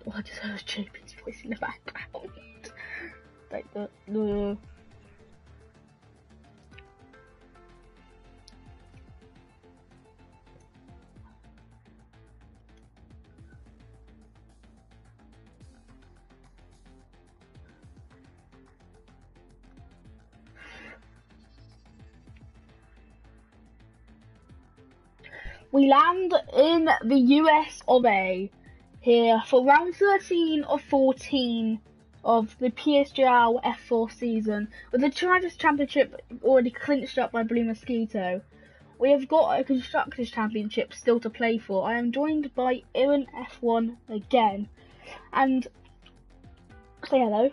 Oh, I just heard JP's voice in the background. Like the We land in the US of A here for round 13 of 14 of the PSGL F4 season, with the Drivers' Championship already clinched up by Blue Mosquito. We have got a Constructors' Championship still to play for. I am joined by Ian F1 again, and say hello.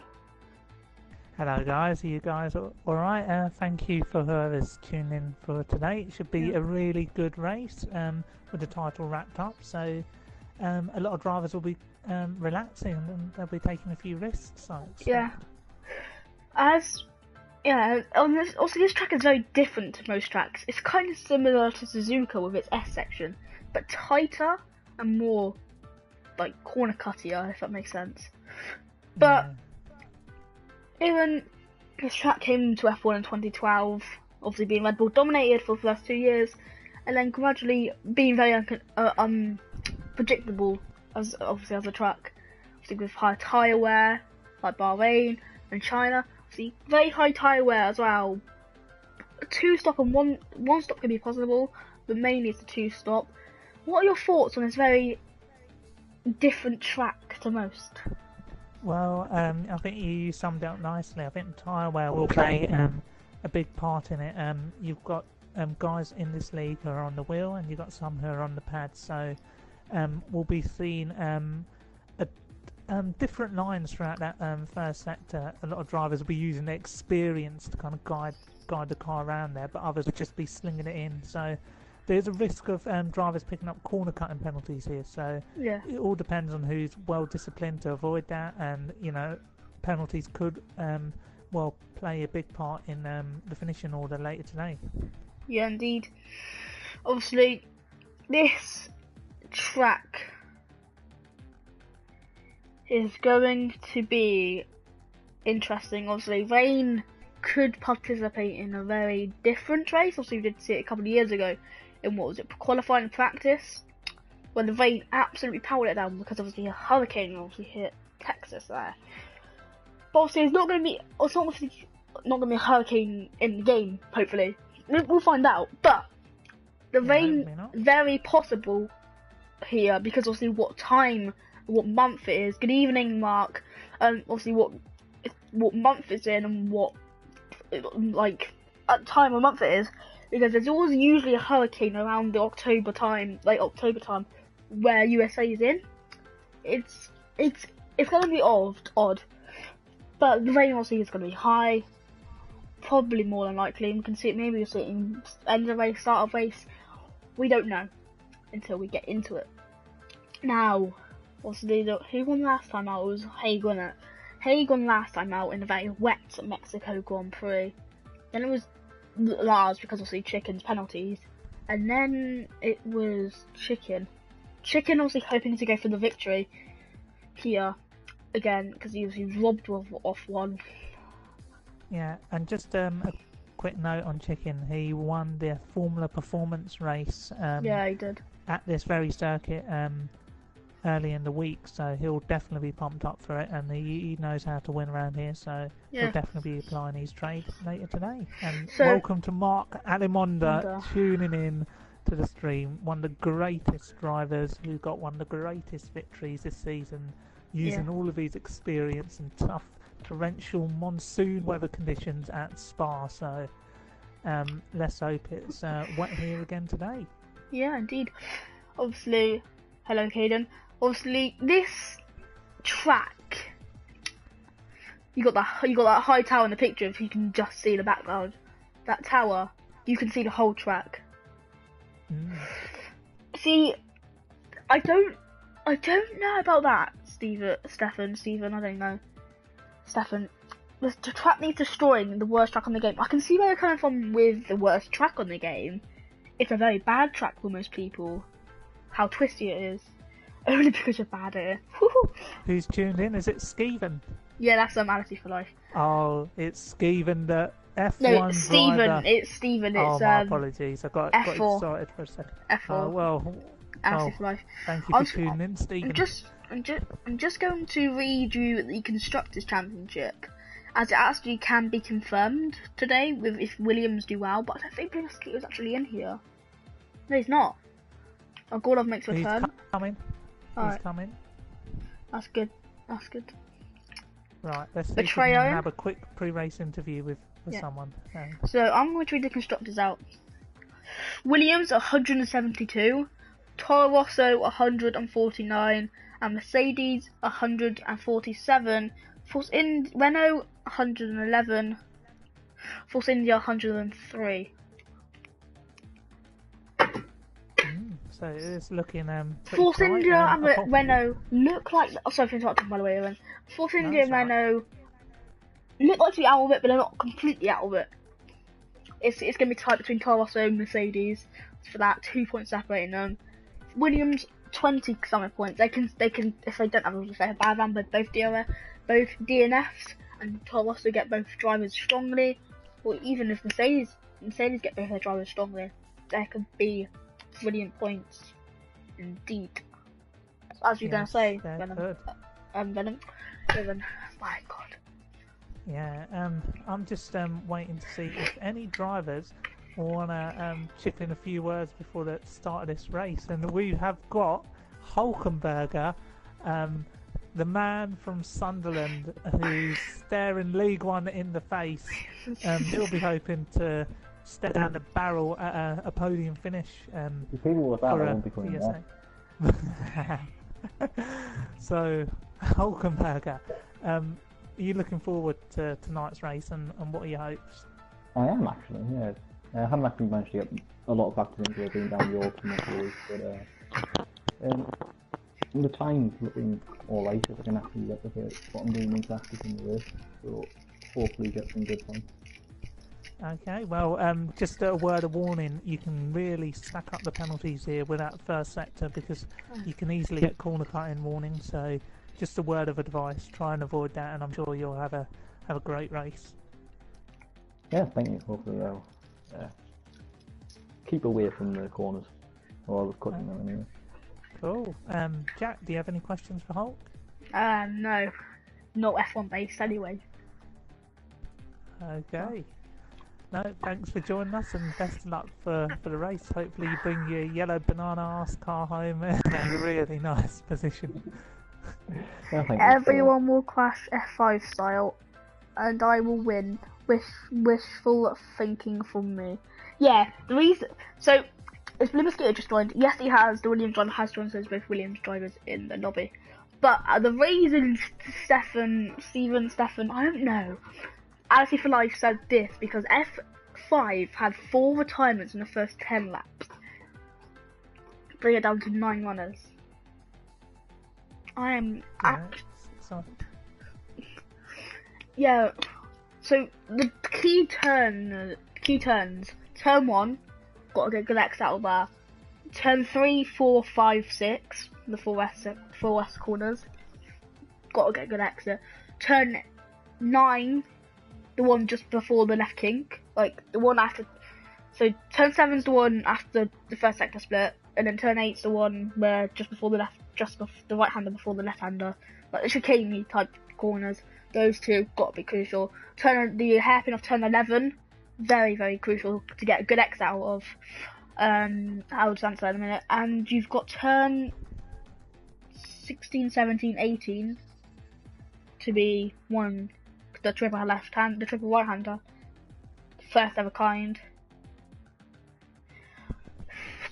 Hello guys, are you guys alright? Thank you for whoever's tuning in for today. It should be a really good race with the title wrapped up, so a lot of drivers will be relaxing and they'll be taking a few risks. Yeah. Also this track is very different to most tracks. It's kind of similar to Suzuka with its S section, but tighter and more like corner cuttier, if that makes sense. But even this track came to F1 in 2012, obviously being Red Bull dominated for the first 2 years, and then gradually being very unpredictable as a track. Obviously with high tyre wear, like Bahrain and China. Obviously very high tyre wear as well. A 2-stop and one stop can be possible, but mainly it's a 2-stop. What are your thoughts on this very different track to most? Well, I think you summed it up nicely. I think the tyre wear will play a big part in it. You've got guys in this league who are on the wheel, and you've got some who are on the pads. So we'll be seeing different lines throughout that first sector. A lot of drivers will be using their experience to kind of guide the car around there, but others will just be slinging it in. So there's a risk of drivers picking up corner cutting penalties here, so it all depends on who's well disciplined to avoid that, and penalties could play a big part in the finishing order later today. Yeah, indeed. Obviously, this track is going to be interesting. Obviously, Rain could participate in a very different race. Obviously, we did see it a couple of years ago in qualifying practice, when the rain absolutely powered it down because obviously a hurricane obviously hit Texas there. But obviously it's not going to be a hurricane in the game. Hopefully, we'll find out. But the rain very possible here because obviously what month it is. Good evening, Mark. Obviously what month it's in and what time of month it is. Because there's always usually a hurricane around the October time, where USA is in. It's gonna be odd, but the rain obviously is gonna be high, probably more than likely. We can see it. Maybe we'll see it in end of the race, start of race. We don't know until we get into it. Now, obviously, who won last time out? It was Haig, wasn't it? Haig won last time out in a very wet Mexico Grand Prix. Then it was Lars because obviously Chicken's penalties, and then it was Chicken obviously hoping to go for the victory here again because he was robbed off one. Yeah, and just a quick note on Chicken, he won the Formula Performance race yeah, he did at this very circuit early in the week, so he'll definitely be pumped up for it, and he knows how to win around here, so he'll definitely be applying his trade later today. And welcome to Mark Alimonda tuning in to the stream, one of the greatest drivers who got one of the greatest victories this season, using all of his experience in tough torrential monsoon weather conditions at Spa, so let's hope it's wet here again today. Yeah, indeed. Obviously, hello Caden. Obviously, this track, you got that high tower in the picture. If you can just see the background, that tower, you can see the whole track. See, I don't know about that, Stefan. I don't know, Stefan. The track needs destroying. The worst track on the game. I can see where you're coming from with the worst track on the game. It's a very bad track for most people. How twisty it is. Only because you're bad at it. Who's tuned in? Is it Skeven? Yeah, that's Fantasy for Life. Oh, it's Skeven, the F1 No, Steven. driver. It's Steven. Oh, It's my apologies. I got F4. excited for a second. F4. Well, Fantasy for Life. thank you for tuning in, Stephen. I'm just going to read you the Constructors' Championship, as it actually can be confirmed today with if Williams do well, but I don't think Piastri is actually in here. No, he's not. Oh, Gordon makes a return. He's coming. He's coming. That's good. That's good. Right, let's see if we can have a quick pre-race interview with someone. So I'm going to read the constructors out. Williams 172, Toro Rosso 149, and Mercedes 147. Force Renault 111, Force India 103. So it's looking Force tight. India and Renault look like. Oh, sorry for interrupting, by the way, Evan. Force India and Renault look like to be out of it, but they're not completely out of it. It's going to be tight between Toro Rosso and Mercedes for that 2 points separating them. Williams 20 something points. They can if they don't have a bad run, but both DNFs and Toro Rosso get both drivers strongly, or even if Mercedes get both their drivers strongly, there could be brilliant points indeed. As you're gonna say, Venom. Venom. My God. Yeah, I'm just waiting to see if any drivers wanna chip in a few words before the start of this race, and we have got Hulkenberger, the man from Sunderland who's staring League One in the face. He'll be hoping to step down the barrel at a podium finish. The people with that won't be coming back. So, Hulkenberger, are you looking forward to tonight's race, and what are your hopes? I am actually, yeah. I haven't actually managed to get a lot of factors into it being down the autumn series, but the time's looking alright if I can actually replicate what I'm doing in practice in the race, so hopefully get some good points. Okay, well, just a word of warning, you can really stack up the penalties here with that first sector, because you can easily get corner cutting warnings, so just a word of advice, try and avoid that, and I'm sure you'll have a great race. Yeah, thank you. Hopefully I'll keep away from the corners, or I was cutting them anyway. Cool. Jack, do you have any questions for Hulk? No. Not F1 based anyway. Okay. No, thanks for joining us, and best of luck for the race. Hopefully you bring your yellow banana ass car home in a really nice position. Everyone will crash F5 style, and I will win. Wishful thinking from me. Yeah, the reason. So, if Mosquito just joined, yes, the Williams driver has joined, so there's both Williams drivers in the lobby. But the reason Stefan, I don't know. Fantasy for Life said this because F5 had 4 retirements in the first 10 laps. Bring it down to 9 runners. I am. Yeah. So the key turns. Turn 1, got to get good X out of there. Turn 3, 4, 5, 6, the 4S corners, got to get good exit. Turn 9, the one just before the left kink, like the one after. So turn 7's the one after the first sector split, and then turn 8's the one where just before the the right hander before the left hander, like the chicane type corners. Those two got to be crucial. The hairpin of turn 11, very, very crucial to get a good X out of. I'll just answer that in a minute. And you've got turn 16, 17, 18 to be the triple right hander, first ever kind.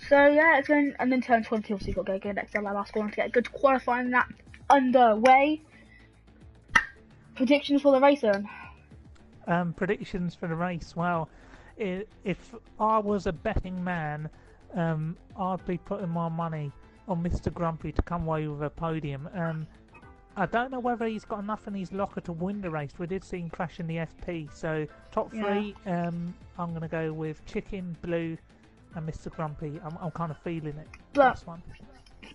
So yeah, it's going, and then turn 20 obviously got to get a good X out of that last corner to get a good qualifying lap underway. Predictions for the race then? Predictions for the race. Well, if I was a betting man, I'd be putting my money on Mr. Grumpy to come away with a podium. I don't know whether he's got enough in his locker to win the race. We did see him crash in the FP. So top 3, I'm going to go with Chicken, Blue, and Mr. Grumpy. I'm kind of feeling it. But this one.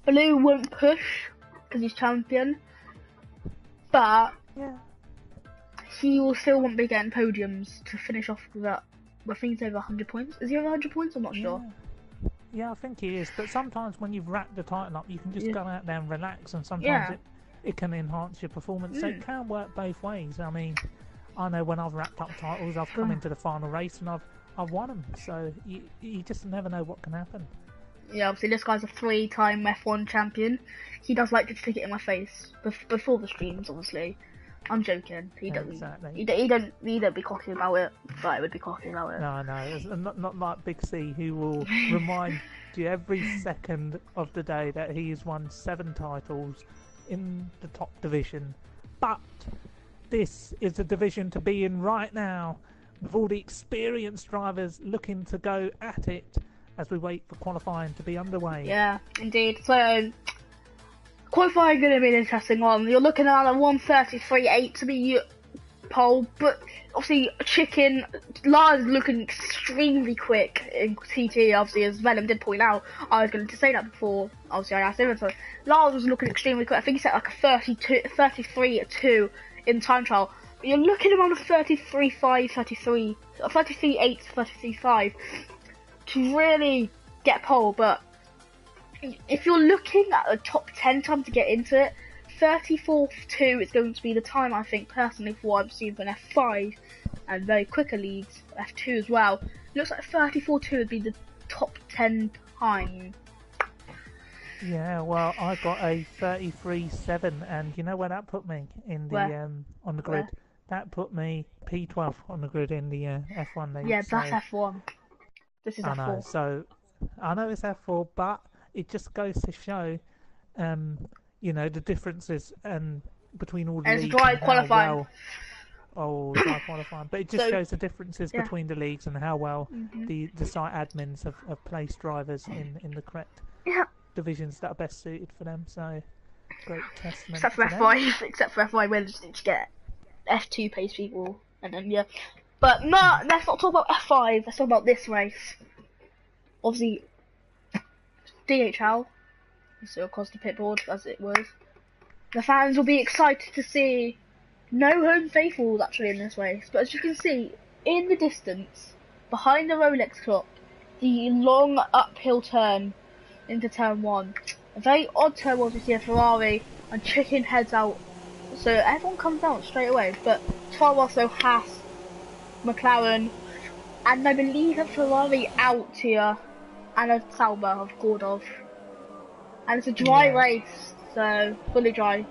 Blue won't push because he's champion, but he will still won't be getting podiums to finish off with that. I think he's over 100 points. Is he over 100 points? I'm not sure. Yeah, I think he is. But sometimes when you've racked the title up, you can just go out there and relax, and sometimes it can enhance your performance. So it can work both ways. I mean, I know when I've racked up titles, I've come into the final race and I've won them. So you just never know what can happen. Yeah, obviously this guy's a 3-time F1 champion. He does like to stick it in my face before the streams, obviously. I'm joking. He doesn't. Exactly. He don't be cocky about it, but I would be cocky about it. No, it's not like Big C, who will remind you every second of the day that he's won 7 titles in the top division. But this is a division to be in right now, with all the experienced drivers looking to go at it as we wait for qualifying to be underway. Yeah, indeed. So qualifying going to be an interesting one. You're looking at a 1:33.8 to be pole, but obviously Lars looking extremely quick in TT. Obviously, as Venom did point out, I was going to say that before. Obviously, I asked him. So Lars was looking extremely quick. I think he set like a 33.2 in time trial. But you're looking around a 33.5, 33.8, 33.5 to really get pole. But if you're looking at the top 10 time to get into it, 34.2 is going to be the time, I think, personally, for what I've seen from F5 and very quicker leagues, F2 as well. It looks like 34.2 would be the top 10 time. Yeah, well, I got a 33.7, and you know where that put me in the on the grid? Where? That put me P12 on the grid in the F1 league. Yeah, that's F1. This is F4. Know, so I know it's F4, but it just goes to show, you know, the differences between all the leagues. It's dry qualifying. Dry qualifying. But it just shows the differences between the leagues and how well the site admins have placed drivers in the correct divisions that are best suited for them. So, great testament. Except for F5, except for F5, where they just need to get F2 pace people, and then But no, let's not talk about F5. Let's talk about this race. Obviously, DHL, so across the pit board as it was. The fans will be excited to see no home faithfuls actually in this race, but as you can see in the distance behind the Rolex clock, the long uphill turn into turn 1. A very odd turn was we see a Ferrari and chicken heads out, so everyone comes out straight away. But Toro Rosso, Haas, McLaren, and I believe a Ferrari out here, and a Sauber of Gordov. And it's a dry race, so fully dry.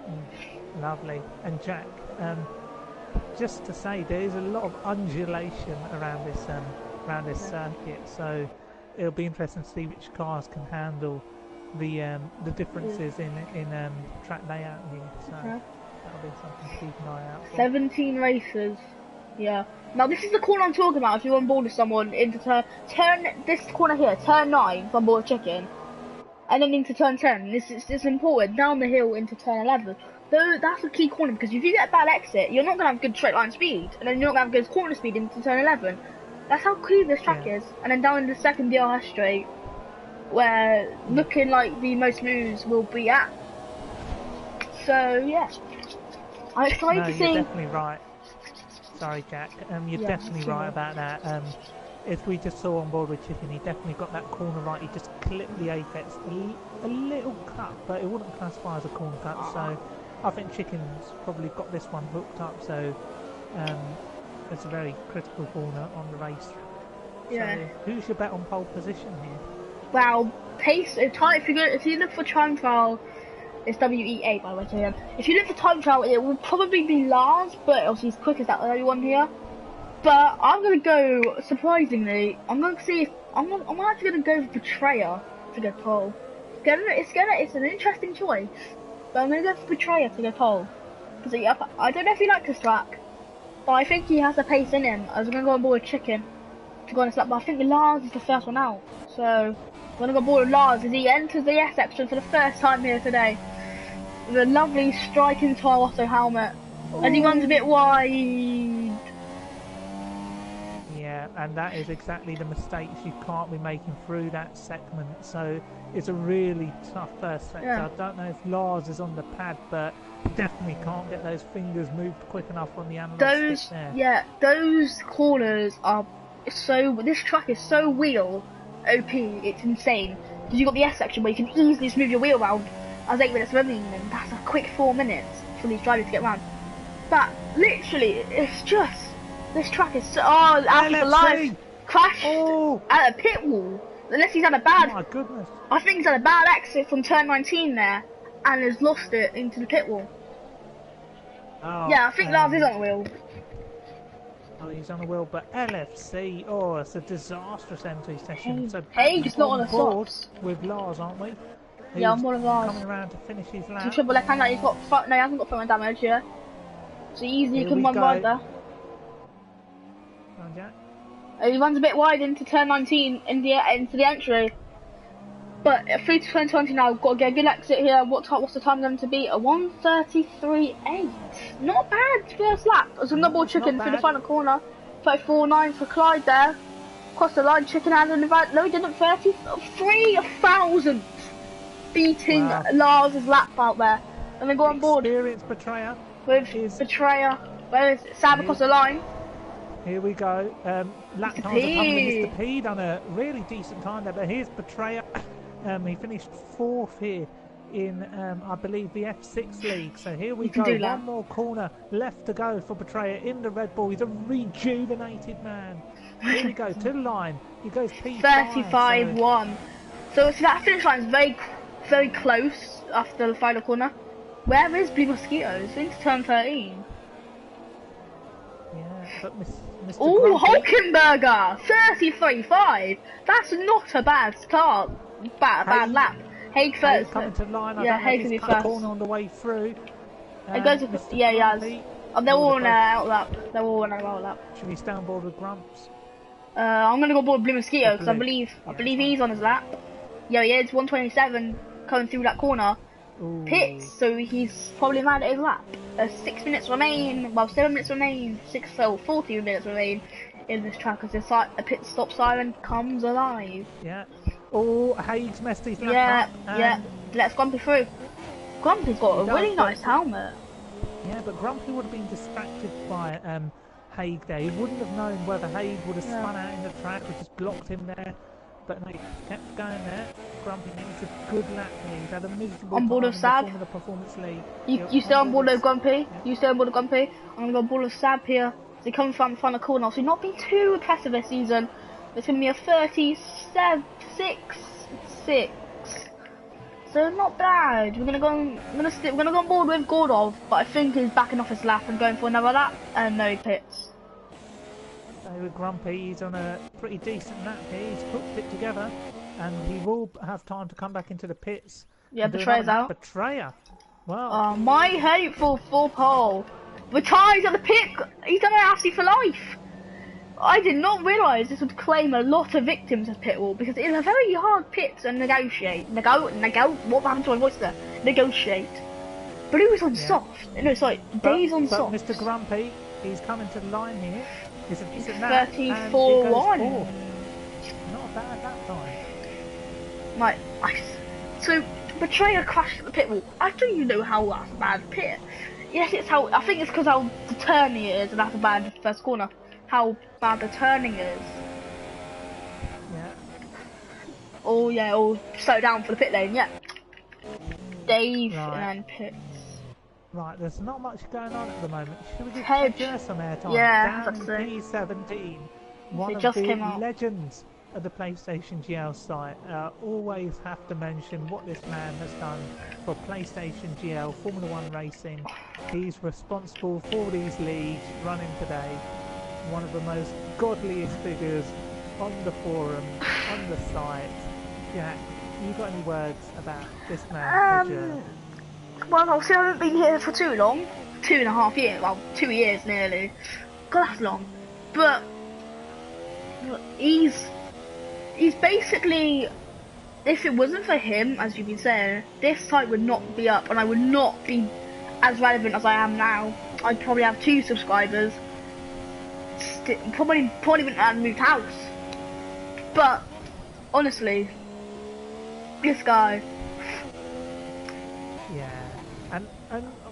Lovely. And Jack, just to say, there is a lot of undulation around this circuit, so it'll be interesting to see which cars can handle the differences in track layout here. So that'll be something to keep an eye out for. 17 races. Yeah. Now this is the corner I'm talking about. If you're on board with someone into turn this corner here, turn 9, if I'm board with chicken, and then into turn 10. This is important. Down the hill into turn 11. Though that's a key corner, because if you get a bad exit, you're not gonna have good straight line speed, and then you're not gonna have good corner speed into turn 11. That's how key this track is. And then down in the second DRS straight, where looking like the most moves will be at. So yeah, I'm excited to see. You're definitely right. Sorry, Jack. You're definitely right about that. If we just saw on board with Chicken, he definitely got that corner right. He just clipped the apex a little cut, but it wouldn't classify as a corner cut. So I think Chicken's probably got this one hooked up. So it's a very critical corner on the race. Yeah. So who's your bet on pole position here? Well, pace. If you look for time trial, it's WE8 by the way. So if you look for time trial, it will probably be Lars, but obviously he's quickest out of everyone here. But I'm gonna go, surprisingly, I'm actually gonna go for Betrayer to go pole. It's an interesting choice, but I'm gonna go for Betrayer to go pole. Because I don't know if he likes this track, but I think he has the pace in him. I was gonna go on board with Chicken to go on this lap, but I think Lars is the first one out. So I'm gonna go on board with Lars as he enters the S section for the first time here today. With a lovely striking Toro Rosso helmet. As he runs a bit wide. Yeah, and that is exactly the mistakes you can't be making through that segment. So it's a really tough first sector. Yeah. I don't know if Lars is on the pad, but he definitely can't get those fingers moved quick enough on the analog stick there. Yeah, those corners are so. This track is so wheel OP. It's insane. Because you've got the S section where you can easily just move your wheel around as 8 minutes remaining, and that's a quick 4 minutes for these drivers to get around. But literally, it's just this track is so. Oh, Alfie's alive. Crashed at a pit wall. Unless he's had a bad. Oh my goodness. I think he's had a bad exit from turn 19 there, and has lost it into the pit wall. Oh, yeah, I think Lars is on the wheel. Oh, he's on the wheel, but LFC, it's a disastrous entry session. So Haig's not on the board socks. with Lars, aren't we? Yeah, I'm one of Lars. Coming around to finish his lap. He's triple left hand, he's got no, he hasn't got front damage here. So easily Here can we run go. wide there. Oh, yeah. He runs a bit wide into turn 19 into the entry. But through to turn 20 now, got to get a good exit here. What's the time going to be? A 1:33.8. Not bad first lap. As a double chicken through the final corner. 34.9 for Clyde there. Across the line, chicken had an event. No, he didn't. 33,000 beating Lars' lap out there. And then go on board. Experienced Betrayer. With Betrayer. Where is it? Sam across the line. Here we go. Lap times are coming in. Mr. P done a really decent time there, but here's Betrayer. He finished 4th here in, I believe, the F6 league. So here we go. One more corner left to go for Betrayer in the Red Bull. He's a rejuvenated man. Here we go to the line. He goes P5. 35.1. So that finish line is very, very close after the final corner. Where is Blue Mosquitoes? Into turn 13. Yeah, but Mr. Oh, Hulkenberger! 33.5. That's not a bad start. Bad lap. Haig first. Coming to line. Yeah, Haig can be first. Corner on the way through. It goes to, yeah, he has. They're all on out lap. They're all on out lap. Should we stay on board with Grumps? I'm gonna go board with Blue Mosquito because I believe he's on his lap. Yeah, he is. 1:27 coming through that corner. Ooh. Pits, so he's probably mad at his lap. 6 minutes remain. Well, 7 minutes remain. 40 minutes remain in this track as a pit stop siren comes alive. Yeah. Oh, Haig's messed his lap up. Yeah. Let's Grumpy through. Grumpy's got a really nice helmet. Yeah, but Grumpy would have been distracted by Haig there. He wouldn't have known whether Haig would have spun out in the track or just blocked him there. But no, he kept going there. Grumpy needs a good lap here. He's had a miserable on board of Sab. The Performance League. You stay on board of Grumpy. You stay on board of Grumpy. I'm going to go on board of Sab here. So he comes from the final corner. So he's not been too impressive this season. It's going to be a 36.6. So not bad. We're gonna go on board with Gordov, but I think he's backing off his lap and going for another lap, and no, he pits. So with Grumpy, he's on a pretty decent lap here. He's hooked it together, and he will have time to come back into the pits. Yeah, Betrayer's out. Betrayer. Wow. My hopeful for pole. Retires at the pit. He's done it actually for life. I did not realise this would claim a lot of victims of pit wall because it is a very hard pit to negotiate. What happened to my voice there? Negotiate. But he was on soft. No, sorry, Dave's on soft. Mr. Grumpy, he's coming to the line here. He's 34.1. Not bad that time. Right, so Betrayer crashed at the pit wall. I don't even know how that's a bad pit. Yes, I think it's because how the turning it is, and that's a bad first corner. How bad the turning is. Yeah. Oh yeah, slow down for the pit lane, yeah. Dave and then pits. Right, there's not much going on at the moment. Should we give Hedge some airtime? Yeah, down in P17. One of just the came out. legends of the PlayStation GL site. Always have to mention what this man has done for PlayStation GL Formula 1 racing. He's responsible for these leagues running today. One of the most godliest figures on the forum, on the site. Jack, you got any words about this man? Well, obviously I haven't been here for too long. 2.5 years, well, 2 years nearly. God, that's long. But he's basically, if it wasn't for him, as you've been saying, this site would not be up, and I would not be as relevant as I am now. I'd probably have 2 subscribers. probably wouldn't have moved house. But honestly, this guy. Yeah, and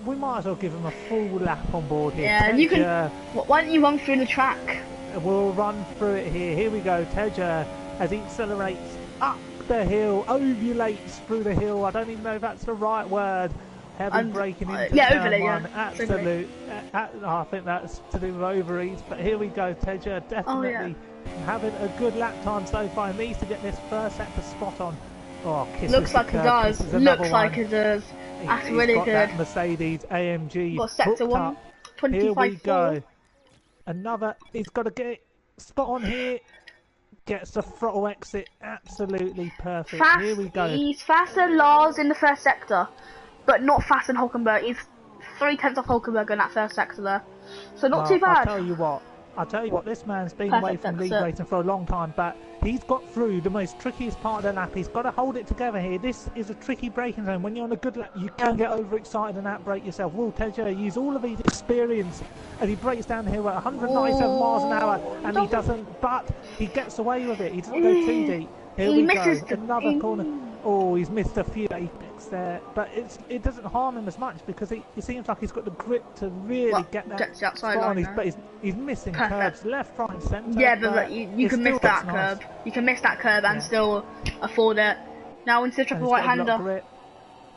we might as well give him a full lap on board here. Yeah, and you can. Why don't you run through the track? We'll run through it here. Here we go. Teja, as he accelerates up the hill, ovulates through the hill. I don't even know if that's the right word. Heavy braking into turn one. Absolute. I think that's to do with ovaries. But here we go. Teja definitely having a good lap time so far. He needs to get this first sector spot on. Oh, looks like it does. Looks like it does. That's really good. That Mercedes AMG. Got sector 1, 25.4. Here we go. Another. He's got to get spot on here. Gets the throttle exit. Absolutely perfect. Here we go. He's faster than Lars in the first sector, but not faster than Hulkenberg. He's 3/10 off Hulkenberg in that first sector there. So not too bad. I'll tell you what, this man's been away from league racing for a long time, but he's got through the most trickiest part of the lap. He's got to hold it together here. This is a tricky braking zone. When you're on a good lap, you can get overexcited and outbrake yourself. Will Teja use all of his experience and he breaks down here at 197 miles an hour, and he doesn't, but he gets away with it. He doesn't go too deep. Here we go, another corner. Oh, he's missed a few apex there, but it doesn't harm him as much because it seems like he's got the grip to really get that outside line. But he's missing curbs left, right, and centre. Yeah, but you can miss that curb. You can miss that curb and still afford it. Now into the triple right-hander.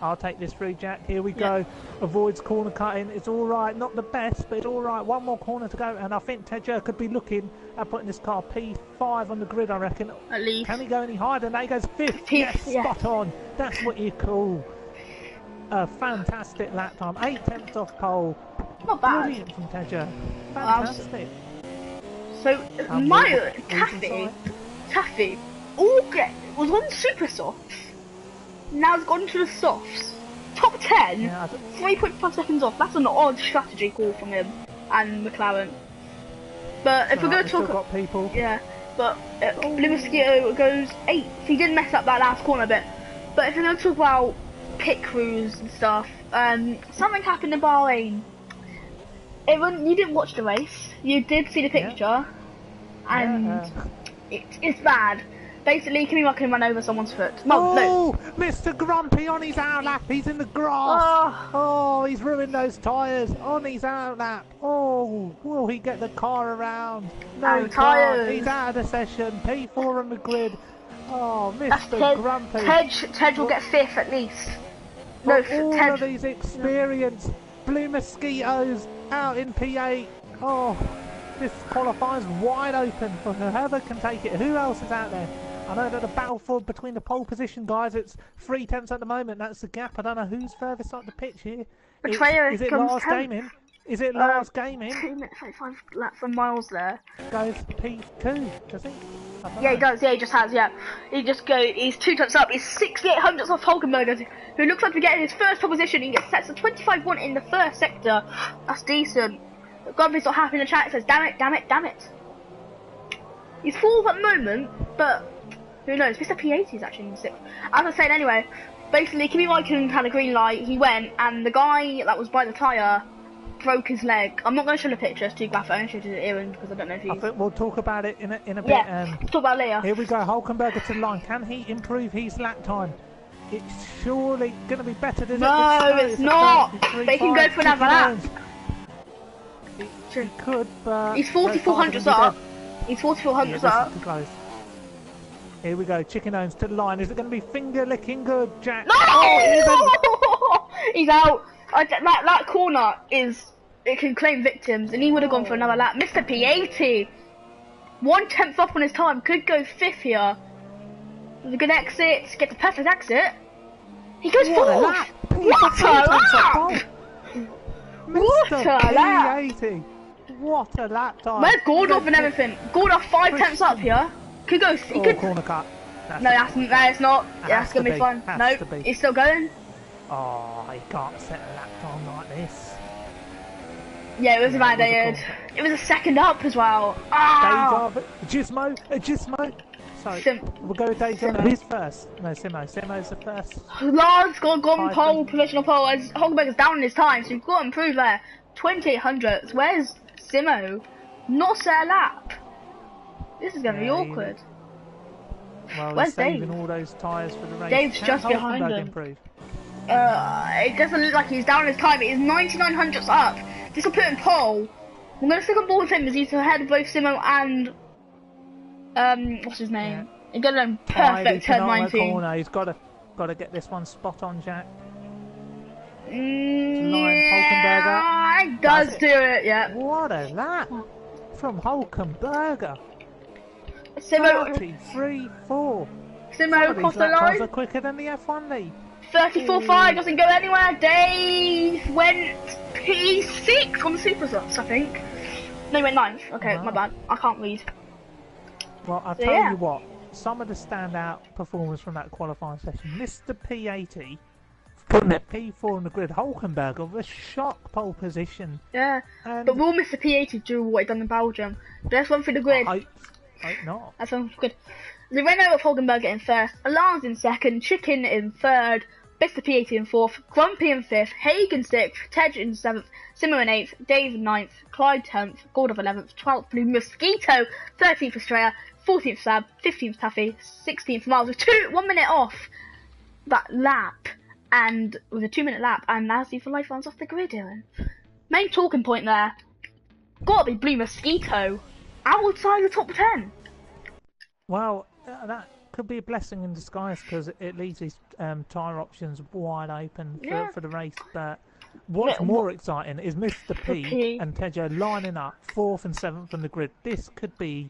I'll take this through, Jack. Here we go. Avoids corner cutting. It's all right. Not the best, but it's all right. One more corner to go, and I think Teja could be looking at putting this car P5 on the grid, I reckon. At least. Can he go any higher than that? He goes 5th. Yes, spot on. That's what you call a fantastic lap time. 8/10 off pole. Not bad. Brilliant from Teja. Fantastic. So, Taffy, was on super softs. Now it's gone to the softs. Top 10, 3.5 seconds off. That's an odd strategy call from him and McLaren. But if we're going to talk, people. But Blue Mosquito goes 8th. He did mess up that last corner a bit. But if we're going to talk about pit crews and stuff, something happened in Bahrain. You didn't watch the race. You did see the picture, and it's bad. Basically, Kimi Räikkönen ran over someone's foot. No. Mr. Grumpy on his outlap. He's in the grass. Oh, he's ruined those tyres on his outlap. Oh, will he get the car around? No tyres. He's out of the session. P4 on the grid. Oh, Mr. Grumpy. Tej will get 5th at least. All of these experienced Blue Mosquitoes out in P8. Oh, this qualifier's wide open for whoever can take it. Who else is out there? I know that the battle for between the pole position guys, it's 3/10 at the moment. That's the gap. I don't know who's furthest up the pitch here. Is it Lars Gaming? Is it Lars Gaming? 2 minutes 25 laps and miles there. Goes P2, does he? Yeah, he does. Yeah, he just has. Yeah, he's 2 tenths up. He's 68 off Hulkenberg, who looks like to get his first pole position. He gets set to 25.1 in the first sector. That's decent. Grumpy's not happy in the chat. It says, "Damn it, damn it, damn it." He's 4th at the moment, but who knows? Mr. P80 is actually in 6th. As I said, anyway, basically, Kimi Räikkönen had a green light. He went, and the guy that was by the tyre broke his leg. I'm not going to show the picture. It's too graphic. I'm going to show it to Aaron because I don't know if he's... I think we'll talk about it in a bit. Yeah, talk about it later. Here we go. Hulkenberg to the line. Can he improve his lap time? It's surely going to be better than No, it's not. They can go for another lap. He could, but... He's 4,400 up. He's 4,400 up. Here we go, Chicken Owns to the line. Is it going to be finger licking good, Jack? No! Oh, he's out. That corner it can claim victims, and he would have gone for another lap. Mr. P80, 1/10 off on his time, could go 5th here. There's a good exit, get the perfect exit. He goes 4th. What a lap! What a lap! What a lap time! Where's Gordolf and everything? Gordolf 5/10 up here. Could go. He could. Corner cut. It's not. That's gonna be fun. No, he's still going. Oh, he can't set a lap time like this. Yeah, it was a bad day. It was a second up as well. Ah! Gizmo. Sorry, we'll go with Deja. Who's first? No, Simo's the first. Lars gone pole, provisional pole. As Hulkenberg is down in his time, so you've got to improve there. 2800. Where's Simo? not set a lap. This is going to be awkward. Well, Where's he's saving Dave? all those tyres for the race. Dave's just behind him. Improve? It doesn't look like he's down his time. He's 99 hundredths up. This will put him pole. I'm going to stick on board with him as he's ahead of both Simo and what's his name? Yeah. He's got a perfect turn 19. Corner. He's got to get this one spot on, Jack. Yeah, he does do it. Yeah. What a lap from Hulkenberger. Simo 33.4. Simo across the line. Are quicker than the F1 lead. 34.5 doesn't go anywhere. Dave went P6 on the Supersocks, I think. No, he went 9th. Okay, my bad. I can't read. Well, I'll tell you what. Some of the standout performers from that qualifying session. Mr. P80 putting a P4 on the grid. Hulkenberger with a shock pole position. Yeah, but will Mr. P80 do what he done in Belgium? Best one through the grid. I not. That sounds good. The Renault of Hulkenberger in first, Alans in second, Chicken in third, Mr. P80 in fourth, Grumpy in fifth, Haig in sixth, Tej in seventh, Simo in eighth, Dave in ninth, Clyde 10th, Gordon 11th, 12th Blue Mosquito, 13th Estrella, 14th Sab, 15th Taffy, 16th Miles with 1 minute off that lap, and with a 2-minute lap, and Nasty for life runs off the grid, Dylan. Main talking point there, gotta be Blue Mosquito, outside the top 10. Well, that could be a blessing in disguise because it leaves these tyre options wide open for the race. But what's more exciting is Mr. P and Tejo lining up 4th and 7th on the grid. This could be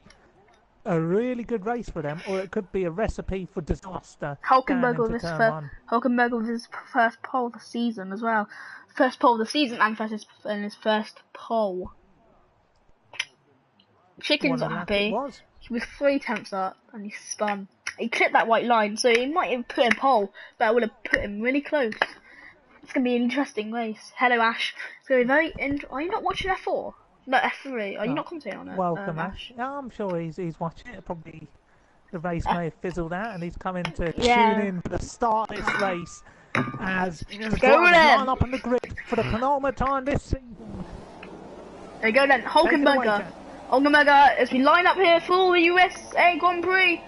a really good race for them, or it could be a recipe for disaster. Hulkenberg with his first pole of the season as well. First pole of the season and his first pole. Chicken's not happy. He was 3 tenths up and he spun. He clipped that white line, so he might have put him pole, but I would have put him really close. It's going to be an interesting race. Hello, Ash. It's going to be very Are you not watching F4? No, F3. Are you not commentating on it? Welcome, Ash. No, I'm sure he's watching it. Probably the race may have fizzled out and he's coming to tune in for the start of this race as line up on the grid for the penultimate time this season. There you go then, Hulkenberger. Hulkenberger has been lined up here for the USA Grand Prix.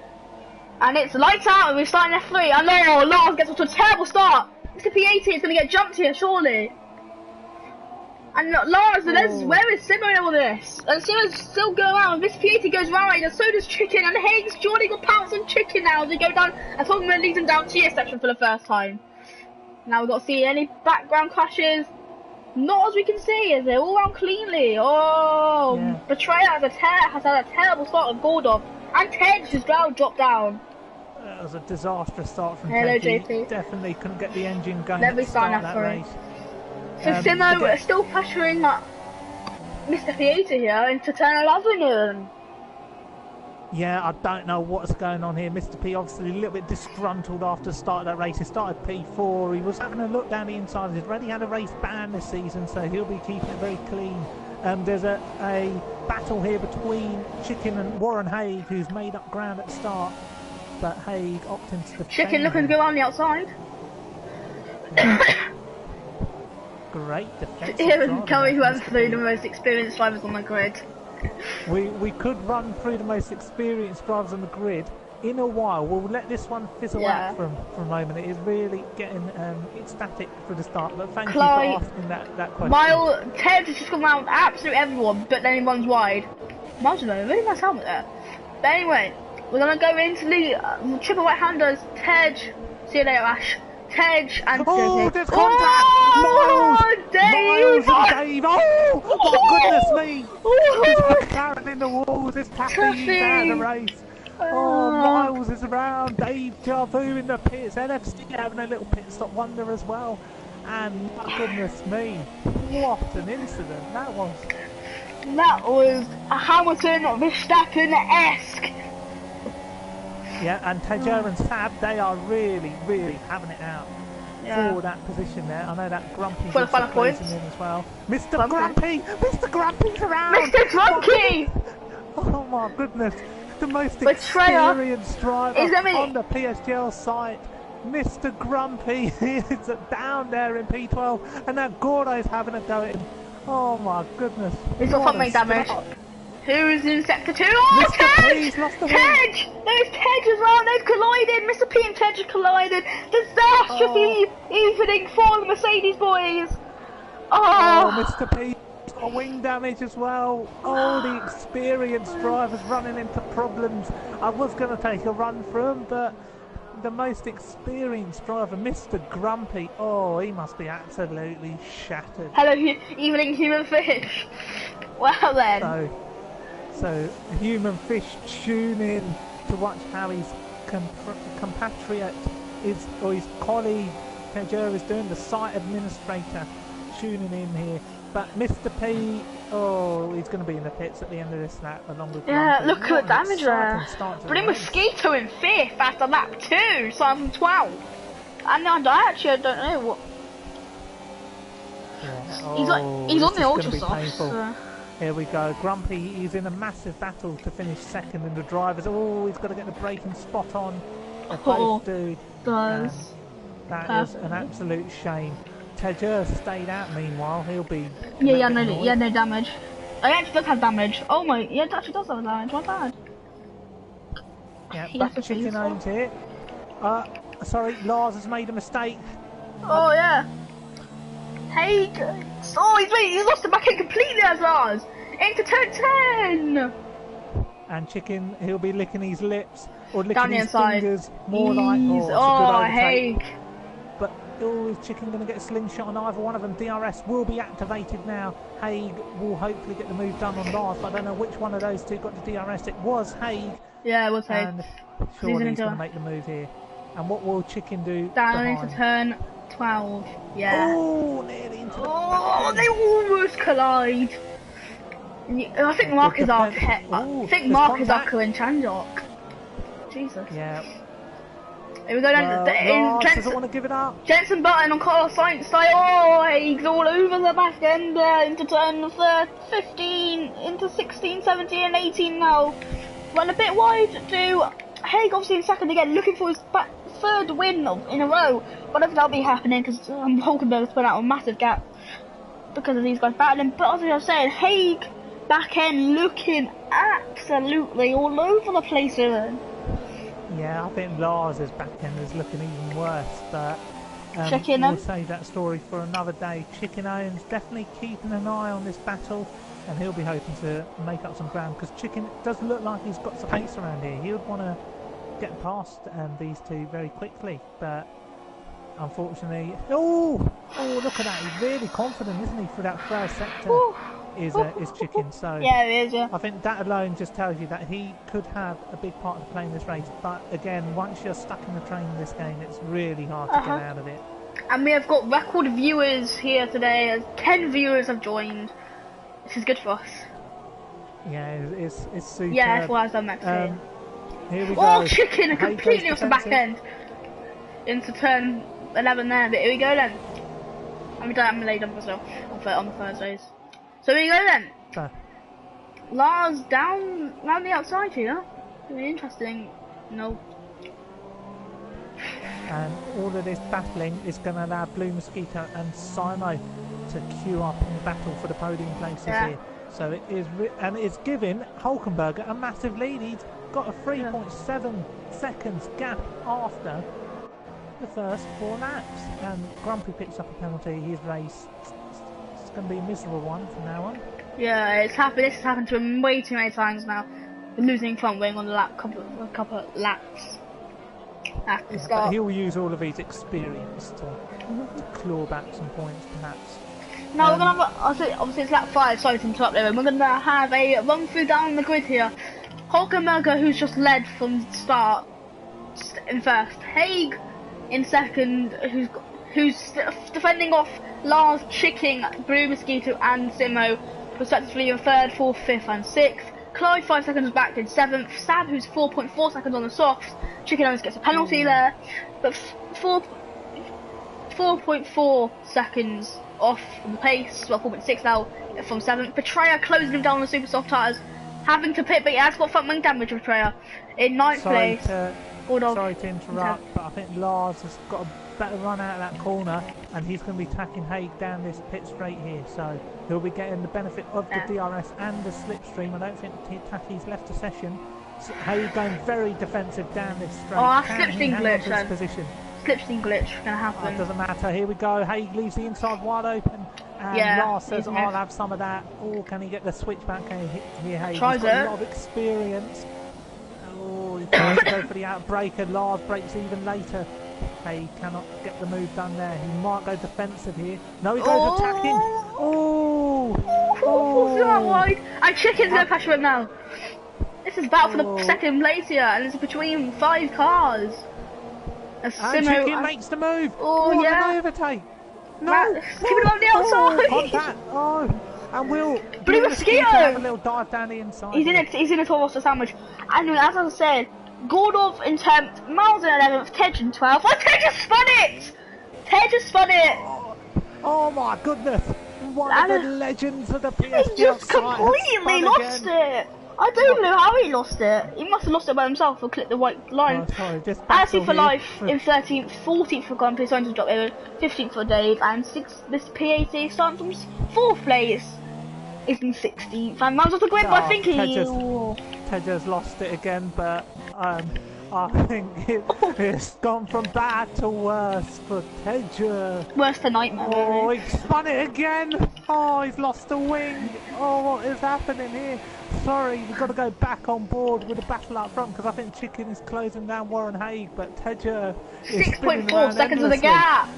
And it's lights out and we're starting F3. I know, Lars gets off to a terrible start. Mr. P80 is going to get jumped here, surely. And Lars, where is Simo in all this? And Simo's still going around. Mr. P80 goes right, and so does Chicken. And Haig's Jordy got pounced on Chicken now. They go down, and Hulkenberger leads them down to your section for the first time. Now we've got to see any background crashes. Not as we can see, as they're all round cleanly. Oh, Betrayer has had a terrible start with Gordov. And Tej has dropped down. That was a disastrous start from Hello, Tej. JP. Definitely couldn't get the engine going Never at the start of that race. So Simo is still pressuring Mr. P80 here into turn 11. Yeah, I don't know what's going on here. Mr. P obviously a little bit disgruntled after the start of that race. He started P4. He was having a look down the inside. He's already had a race ban this season, so he'll be keeping it very clean. There's a battle here between Chicken and Warren Haig, who's made up ground at the start. But Haig opted to defend. Chicken looking to go on the outside. Great defense. Here is Curry, who went through the most experienced drivers on the grid. We could run through the most experienced drivers on the grid in a while. We'll let this one fizzle out for a moment. It is really getting ecstatic for the start. But thank you for asking that question. Ted has just gone around absolutely everyone, but then he runs wide. Miles with a really nice helmet there. But anyway, we're going to go into the triple right-handers. Tej, see you later, Ash. Tej and there's contact! Miles! Dave! Miles and Dave! Oh goodness me! This McLaren in the walls, this Taffy out of the race. Miles is around, Dave Javu in the pits, NFC having a little pit stop wonder as well. And goodness me, what an incident that was. That was a Hamilton Verstappen-esque. Yeah, and Tejo and Sab, they are really, really having it out for that position there. I know that Grumpy's also closing in as well. Mr. Grumpy! Mr. Grumpy's around! Mr. Grumpy! Oh my goodness. The most experienced driver on the PSGL site. Mr. Grumpy is down there in P12, and now Gordo's having a go at him. Oh my goodness. He's got something damage. Who's in sector 2? Oh, Tej! Tej! There's Tej as well. They've collided. Mr. P and Tej have collided. Disastrous evening for the Mercedes boys. Oh, Mr. P got wing damage as well. Oh, the experienced drivers running into problems. I was going to take a run for him, but the most experienced driver, Mr. Grumpy, oh, he must be absolutely shattered. Hello, evening human fish. Well then. So human fish tune in to watch how his compatriot or his colleague Tej is doing, the site administrator tuning in here. But Mr. P, oh, he's going to be in the pits at the end of this lap along with Grumpy. Look at the damage there. Bring Mosquito in 5th after lap 2, starting from 12. And I actually don't know what. Yeah. He's on the ultra soft. So. Here we go. Grumpy, he's in a massive battle to finish second in the drivers. Oh, he's got to get the braking spot on. Both do. Does. That is an absolute shame. Tej stayed out meanwhile. He'll be. Yeah, no damage. Oh, he actually does have damage. Oh my, yeah, it actually does have damage. My bad. Yeah, back to Chicken Owns here. Sorry, Lars has made a mistake. Oh yeah. Hey, he's lost the back end completely as Lars. Into turn 10. And Chicken, he'll be licking his lips or licking down the his inside. fingers more like. Oh, Haig. But is Chicken going to get a slingshot on either one of them? DRS will be activated now. Haig will hopefully get the move done on Lars, but I don't know which one of those two got the DRS. It was Haig. Yeah, it was Haig. And surely he's going to make the move here. And what will Chicken do? Down into turn 12. Yeah. Oh, nearly into the they almost collide. I think Mark is our current Chandok. Jesus. Yeah. Here we go down. Lars doesn't want to give it up. Jensen Button on Carlos Sainz style. Oh, he's all over the back end into turn 15, into 16, 17 and 18 now. Run a bit wide to Haig, obviously in second again, looking for his third win in a row. But I don't think that'll be happening because Hulkenberg's put out a massive gap because of these guys battling. But as I was saying, Haig back end looking absolutely all over the place here. Yeah, I think Lars' back end is looking even worse, but we'll save that story for another day. Chicken Owns definitely keeping an eye on this battle, and he'll be hoping to make up some ground because Chicken does look like he's got some pace around here. He would want to get past these two very quickly, but unfortunately, oh, look at that! He's really confident, isn't he, for that first sector? Is Chicken. So yeah, it is. Yeah. I think that alone just tells you that he could have a big part to play in this race. But again, once you're stuck in the train in this game, it's really hard to get out of it. And we have got record viewers here today. As 10 viewers have joined. This is good for us. Yeah, it's super. Yeah, that's what I've done next here we go. Oh, Chicken completely off the back end into turn 11 there. But here we go then. I'm laid up as well on the Thursdays. So here you go then. Lars down the outside here. Really interesting. No. And all of this battling is going to allow Blue Mosquito and Simo to queue up in battle for the podium places here. So it is, and it's giving Hulkenberg a massive lead. He's got a 3.7 seconds gap after the first 4 laps. And Grumpy picks up a penalty. His race. It's going to be a miserable one from now on. Yeah, it's happened. This has happened to him way too many times now. Losing front wing on the couple of laps after the start. But he'll use all of his experience to claw back some points, perhaps. Now we're gonna have. Obviously, it's lap 5. Sorry to interrupt there. We're gonna have a run through down the grid here. Hulkenberg, who's just led from the start, in first. Haig in second, who's defending off Lars, Chicken, Blue Mosquito and Simo, respectively in 3rd, 4th, 5th and 6th. Clyde 5 seconds back in 7th. Sab, who's 4.4 seconds on the softs. Chicken always gets a penalty there, but 4.4 seconds off from the pace. Well, 4.6 now from 7th. Betrayer closing him down on the super soft tyres, having to pit, but he has got front wing damage. Betrayer in 9th place. Sorry to interrupt, but I think Lars has got a better run out of that corner, and he's going to be tacking Haig down this pit straight here, so he'll be getting the benefit of the DRS and the slipstream. I don't think Tacky's left the session. So Haig going very defensive down this straight. Oh, slipstream glitch then. Position? Slipstream glitch going to happen. It doesn't matter. Here we go. Haig leaves the inside wide open. And Lars says, I'll have some of that. Oh, can he get the switchback here, Haig? He's got a lot of experience. Oh, he tries to go for the outbreaker. Lars breaks even later. Haig cannot get the move done there. He might go defensive here. No, he goes attacking. Oh, that wide. And Chicken's going to pressure him now. This is battle for the second place here, and it's between 5 cars. And Chicken makes the move. Oh, yeah. Overtake. No. Keep it on the outside. Contact. Oh. And Will. But he was Mosquito. Have a little dive down the inside. He's in a Toro Rosso sandwich. And as I said, Gordov in 10th, Miles in 11th, Tej in 12th. Oh, Tej just spun it! Tej just spun it! Oh my goodness. One of the legends of the PSGL. He just completely lost it. I don't even know how he lost it. He must have lost it by himself or clicked the white line. Oh, sorry, just Actually for life in 13th, 14th for Grand Prix, 15th for Dave, and 6th, this PAT starting from 4th place is in 16th. And Miles was the win by thinking. Tedger's lost it again, but I think it's gone from bad to worse for Tedger. Worse than nightmare. Oh, he spun it again. Oh, he's lost a wing. Oh, what is happening here? Sorry, we've got to go back on board with the battle up front because I think Chicken is closing down Warren Haig, but Tedger is 6.4 seconds of the gap.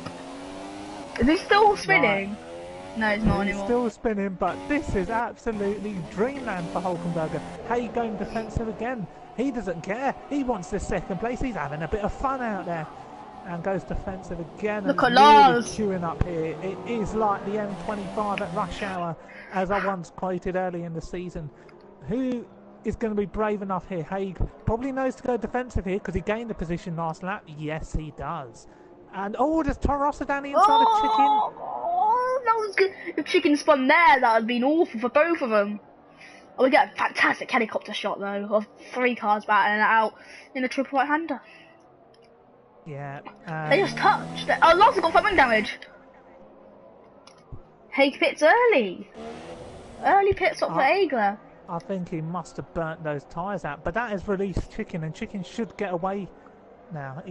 Is he still spinning? Right. No, it's not He's anymore. still spinning, but this is absolutely dreamland for Hulkenberger. Haig going defensive again. He doesn't care. He wants this second place. He's having a bit of fun out there. And goes defensive again. Look and at Lars. Really queuing up here. It is like the M25 at rush hour, as I once quoted early in the season. Who is going to be brave enough here? Haig probably knows to go defensive here because he gained the position last lap. Yes, he does. And just Toro Rosso down the inside of Chicken. Oh, that was good. If Chicken spun there, that would have been awful for both of them. Oh, we get a fantastic helicopter shot though of 3 cars battling it out in a triple right-hander. Yeah. They just touched it. Oh, Lars got front damage. Haig pits early. Early pit stop for Haigler. I think he must have burnt those tyres out, but that has released Chicken, and Chicken should get away now.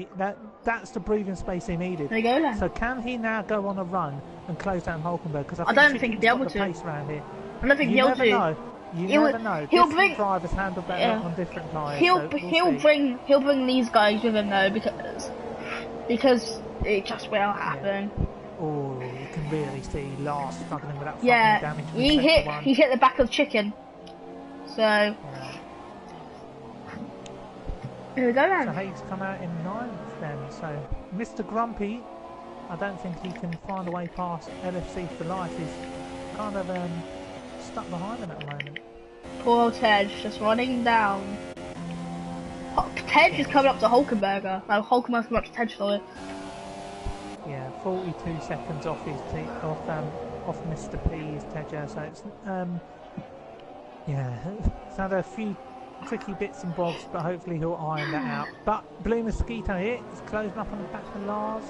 That's the breathing space he needed. There you go then. So can he now go on a run and close down Hulkenberg? Because I don't think he'll be able to. Pace around here. I don't think he'll do. You never know. Different drivers handle better on different tyres. He'll bring these guys with him though because it just will happen. Yeah. Oh, you can really see Lars struggling with that damage. He hit the back of Chicken. So here we go then. So Haig's come out in 9th then. So Mr. Grumpy, I don't think he can find a way past LFC for life. He's kind of stuck behind him at the moment. Poor old Tej just running down. Tej is coming up to Hulkenberger. No, Hulkenberger's coming up to Tej, sorry. Yeah, 42 seconds off his off Mr. P's Tedger. So it's it's had a few tricky bits and bobs, but hopefully he'll iron that out. But Blue Mosquito here is closing up on the back of Lars.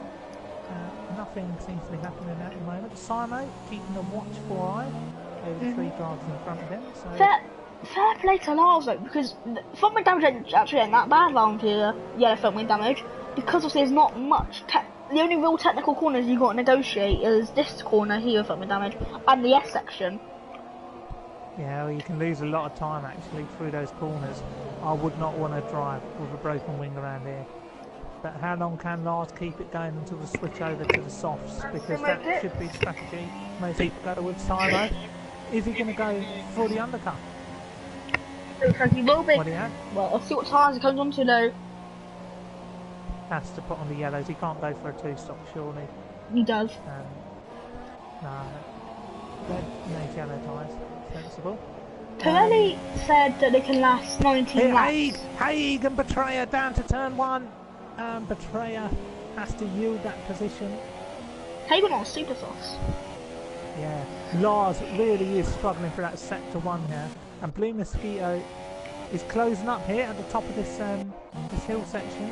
Nothing seems to be happening at the moment. Simo keeping a watchful eye over the 3 drivers in front of him. So fair play to Lars though, because front wing damage actually ain't that bad around here. Yeah, front wing damage, because obviously there's not much. The only real technical corners you got to negotiate is this corner here, front wing damage, and the S section. Yeah, well, you can lose a lot of time actually through those corners. I would not want to drive with a broken wing around here. But how long can Lars keep it going until the switch over to the softs? Because that should be strategy. Most people go with Simo. Is he going to go for the undercut? Looks like he will be. What do you have? Well, I'll see what tyres he comes on to though. Has to put on the yellows. He can't go for a 2-stop surely. He does. No. Red, no yellow tyres. Sensible. Pirelli said that they can last 19 laps. Haig and Betrayer down to turn 1. Betrayer has to yield that position. Haig went on super softs. Yeah. Lars really is struggling for that sector 1 here. And Blue Mosquito is closing up here at the top of this this hill section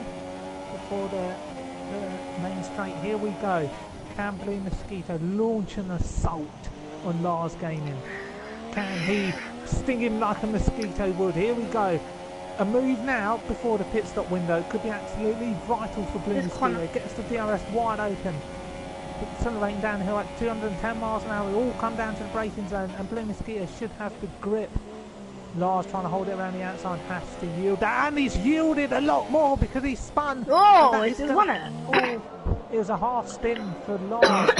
before the main straight. Here we go. Can Blue Mosquito launch an assault on Lars Gaming? Can he sting him like a mosquito would? Here we go. A move now before the pit stop window could be absolutely vital for Blue Mosquito. Gets the DRS wide open. Accelerating downhill at 210 miles an hour. We all come down to the braking zone, and Blue Mosquito should have the grip. Lars trying to hold it around the outside, has to yield that, and he's yielded a lot more because he spun. Oh, he's won it. Oh, it was a half spin for Lars.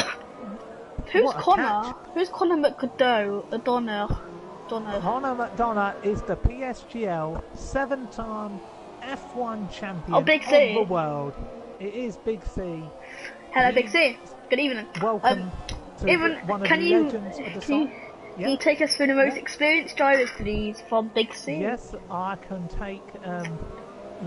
Who's Connor? Who's Connor McDonough? Connor McDonough is the PSGL 7-time F1 champion of the world. It is Big C. Hello, Big C. Good evening. Welcome to one of the legends of the song. Can you take us through the most experienced drivers, please, from Big C? Yes, I can take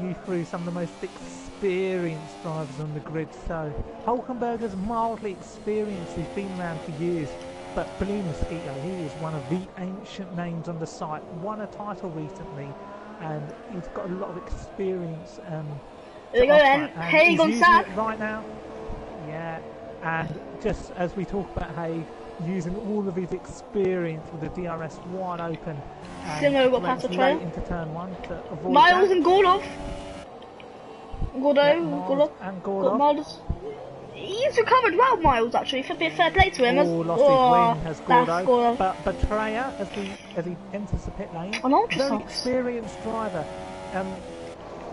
you through some of the most experienced drivers on the grid. So, Hulkenberger's mildly experienced, he's been around for years. But Blue Mosquito, he is one of the ancient names on the site. Won a title recently, and he's got a lot of experience. There you go then. Haig on Sat right now. Yeah, and just as we talk about Haig, using all of his experience with the DRS wide open. Simo got past the trail into turn 1 to avoid Miles that. and Gordov. And Gordov. Miles. He's recovered well, Miles, actually. Fair play to him. Lost his wing has Gordov. But Betrayer, as he enters the pit lane, very experienced driver.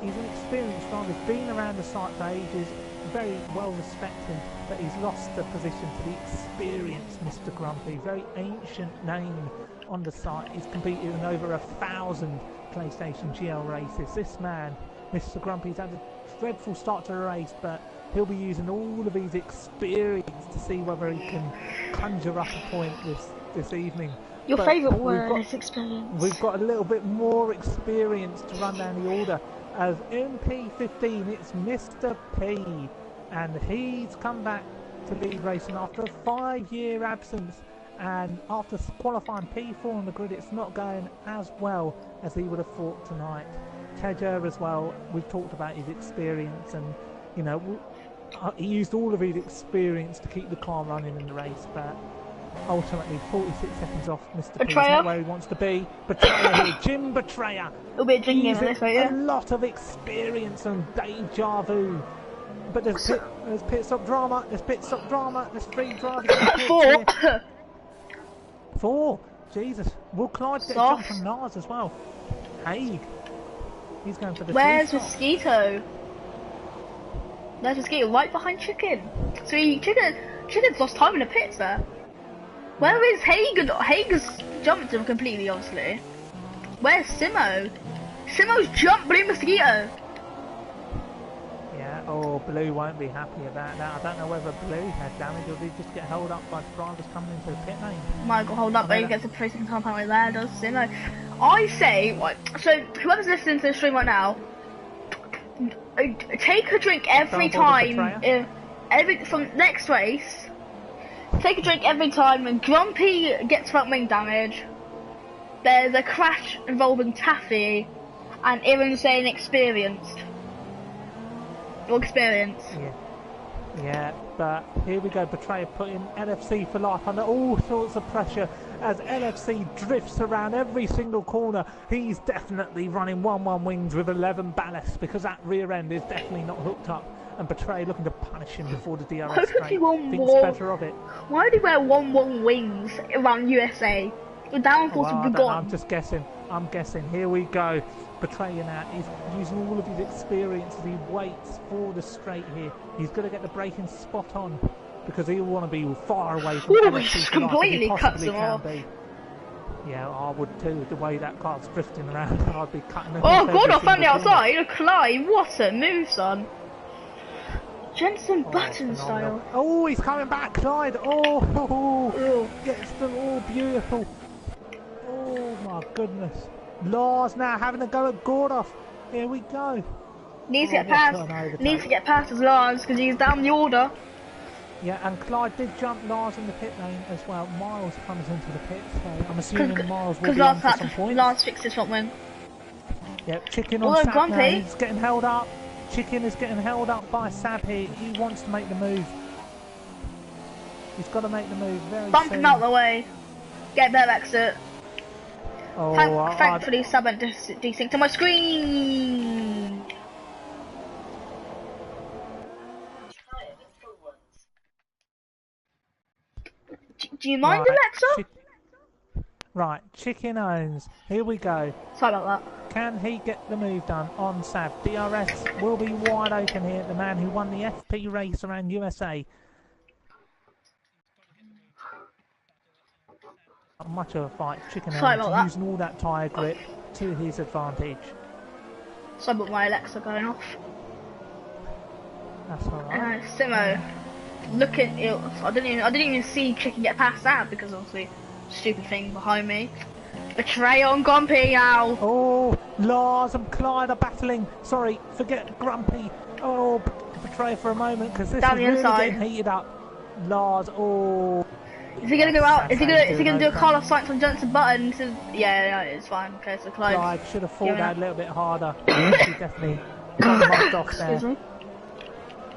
He's an experienced driver. He's been around the site for ages. Very well respected, but he's lost the position to the experienced Mr. Grumpy. Very ancient name on the site. He's competed in over 1,000 PlayStation GL races. This man, Mr. Grumpy's had a dreadful start to the race, but he'll be using all of his experience to see whether he can conjure up a point this evening. Your favourite word is experience. We've got a little bit more experience to run down the order. As MP15, it's Mr. P, and he's come back to lead racing after a 5-year absence, and after qualifying P4 on the grid, it's not going as well as he would have thought tonight. Tedger as well, we've talked about his experience, and you know, he used all of his experience to keep the car running in the race, but ultimately 46 seconds off Mr. P, not where he wants to be. Betrayer here, Jim Betrayer. A lot of experience and deja vu. But there's pit stop drama, there's 3 drivers. 4. 4? Jesus. Will Clyde get a jump from Lars as well? Haig. He's going for the Where's Mosquito? There's Mosquito right behind Chicken. So Chicken's lost time in the pits there. Where is Haig? Haig has jumped him completely, obviously. Where's Simo? Simo's jumped Blue Mosquito. Yeah, Blue won't be happy about that. I don't know whether Blue had damage or did he just get held up by drivers coming into the pit lane. Might got hold up, but he gets a prison compound there, does Simo. I say, so whoever's listening to the stream right now, take a drink every time. From next race. Take a drink every time when Grumpy gets front wing damage. There's a crash involving Taffy, and Aaron's saying experienced. Or experience. Yeah, but here we go. Betrayer putting LFC for life under all sorts of pressure as LFC drifts around every single corner. He's definitely running 1-1 wings with 11 ballast because that rear end is definitely not hooked up. And Betrayer looking to punish him before the DRS straight. Thinks better of it. Why do he wear 1-1 wings around USA? The downforce would be gone. I'm just guessing. I'm guessing. Here we go. Betrayer now. He's using all of his experience as he waits for the straight here. He's going to get the braking spot on because he'll want to be far away from the he completely cuts him off. Yeah, I would too. The way that car's drifting around, I'd be cutting him off. Oh, God, I found the outside. A climb. What a move, son. Jensen Button style. Oh, he's coming back, Clyde. Oh, gets them all beautiful. Oh my goodness. Lars now having a go at Gordov. Here we go. Needs to get past. Needs to get past his Lars because he's down the order. Yeah, and Clyde did jump Lars in the pit lane as well. Miles comes into the pit, so I'm assuming Miles will be on for some points. Lars fixed his front wing. Yep, Chicken on Sab now. He's getting held up. Chicken is getting held up by Sab here. He wants to make the move. He's got to make the move very Bump soon. him out of the way. Get their exit. Oh, thankfully, Sab went desync to my screen. Do you mind, Alexa? Right, Chicken owns. Here we go. Sorry about that. Can he get the move done on Sav? DRS will be wide open here. The man who won the FP race around USA. Not much of a fight. Chicken owns using all that tyre grip to his advantage. Sorry about my Alexa going off. That's alright. Simo, look at it. I didn't even see Chicken get past that because obviously stupid thing behind me. Betrayal on Grumpy now. Oh, Lars and Clyde are battling. Sorry, forget Grumpy. Oh, Betrayal for a moment because this is really getting heated up. Lars, oh. Is he gonna go out? Is he gonna do a Carlos Sainz on Johnson Button? Yeah, it's fine. Okay, so Clyde should have fought that a little bit harder. He definitely got knocked off there. Excuse me.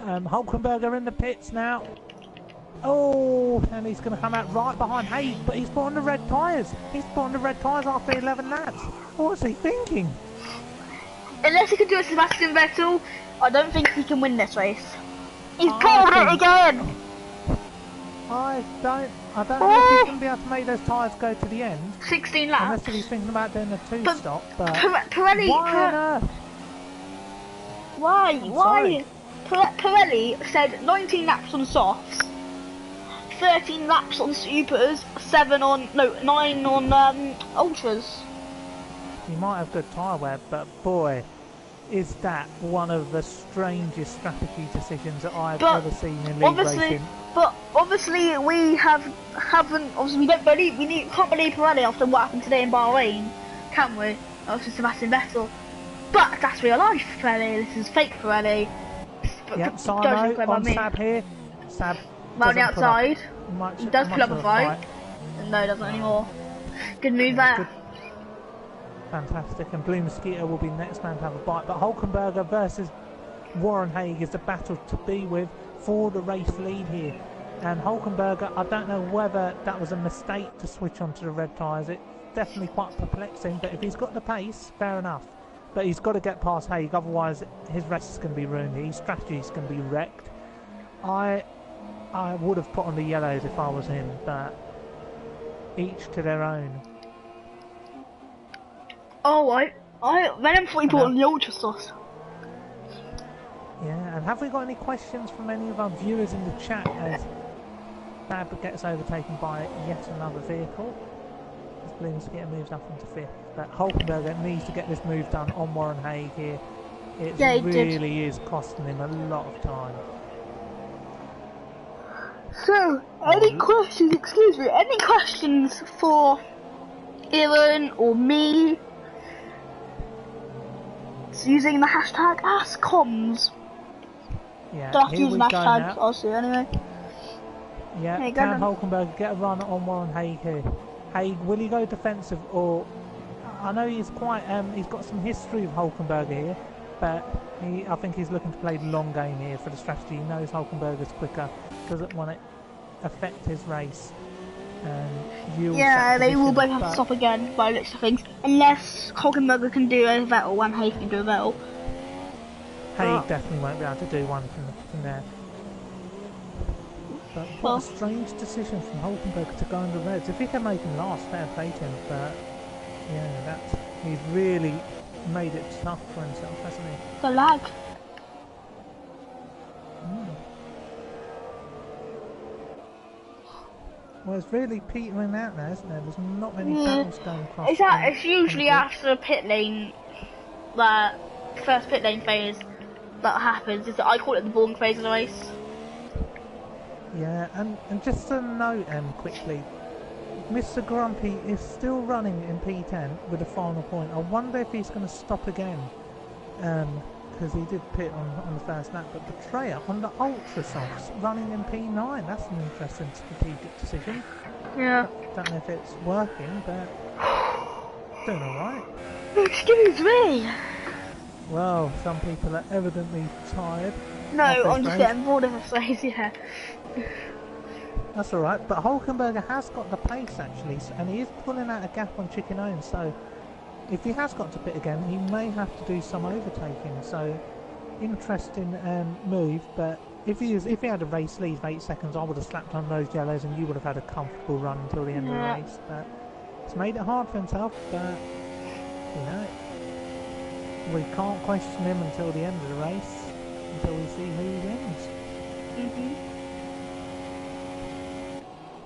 Hulkenberger in the pits now. Oh, and he's going to come out right behind Haig, but he's put on the red tyres. He's put on the red tyres after 11 laps. What's he thinking? Unless he can do a Sebastian Vettel, I don't think he can win this race. He's pulled it again! I don't know if he's going to be able to make those tyres go to the end. 16 laps. Unless he's thinking about doing a two-stop, but... Pirelli... Why on earth? Why? Pirelli said 19 laps on softs, 13 laps on supers, 9 on ultras. He might have good tyre wear, but boy, is that one of the strangest strategy decisions that I've ever seen in league racing. But obviously we haven't. Obviously we can't believe Pirelli after what happened today in Bahrain, can we? Obviously Sebastian Vettel. But that's real life, Pirelli. This is fake Pirelli. Yep, Simo on Sab here. Sab on the outside. He does pull up a fight. No, he doesn't anymore. Good move there. Good. Fantastic. And Blue Mosquito will be the next man to have a bite. But Hulkenberger versus Warren Haig is the battle to be with for the race lead here. And Hulkenberger, I don't know whether that was a mistake to switch onto the red tyres. It's definitely quite perplexing. But if he's got the pace, fair enough. But he's got to get past Haig, otherwise his race is going to be ruined. His strategy is going to be wrecked. I would have put on the yellows if I was him, but each to their own. Oh, Venom thought he put on the ultra sauce. Yeah, and have we got any questions from any of our viewers in the chat as Fab gets overtaken by yet another vehicle? As Blue Mosquito moves up into 5th. But Hulkenberger needs to get this move done on Warren Haig here. It really is costing him a lot of time. So, any questions for Aaron or me? It's using the hashtag AskComms. Yeah, don't have to use the hashtag, obviously, anyway. Yeah, can Hulkenberger get a run on Warren Haig here? Haig, will he go defensive or... I know he's quite, he's got some history of Hulkenberger here, but I think he's looking to play the long game here for the strategy. He knows Hulkenberger's quicker, doesn't want it affect his race. Yeah, they will both have to stop again by the looks of things, unless Hulkenberger can do a Vettel and Haig can do a Vettel. Haig definitely won't be able to do one from there. But what a strange decision from Hulkenberger to go on the reds. If he can make him last, fair play to him, but... yeah, he's really made it tough for himself, hasn't he? The lag. Well, it's really petering out now, isn't there? There's not many battles going across. It's usually after the pit lane, the first pit lane phase that happens. I call it the boring phase of the race. Yeah, and just a note quickly. Mr. Grumpy is still running in P10 with a final point. I wonder if he's going to stop again, because he did pit on the first lap. But Betrayer on the Ultra Softs running in P9. That's an interesting strategic decision. Yeah. Don't know if it's working, but doing all right. Excuse me. Well, some people are evidently tired. No, I'm just getting bored of this race, yeah. That's alright, but Hulkenberger has got the pace actually, and he is pulling out a gap on Chicken Owens, so if he has got to pit again, he may have to do some overtaking, so interesting move, but if he had a race lead of 8 seconds, I would have slapped on those yellows and you would have had a comfortable run until the end of the race, but it's made it hard for himself, but, you know, we can't question him until the end of the race, until we see who wins.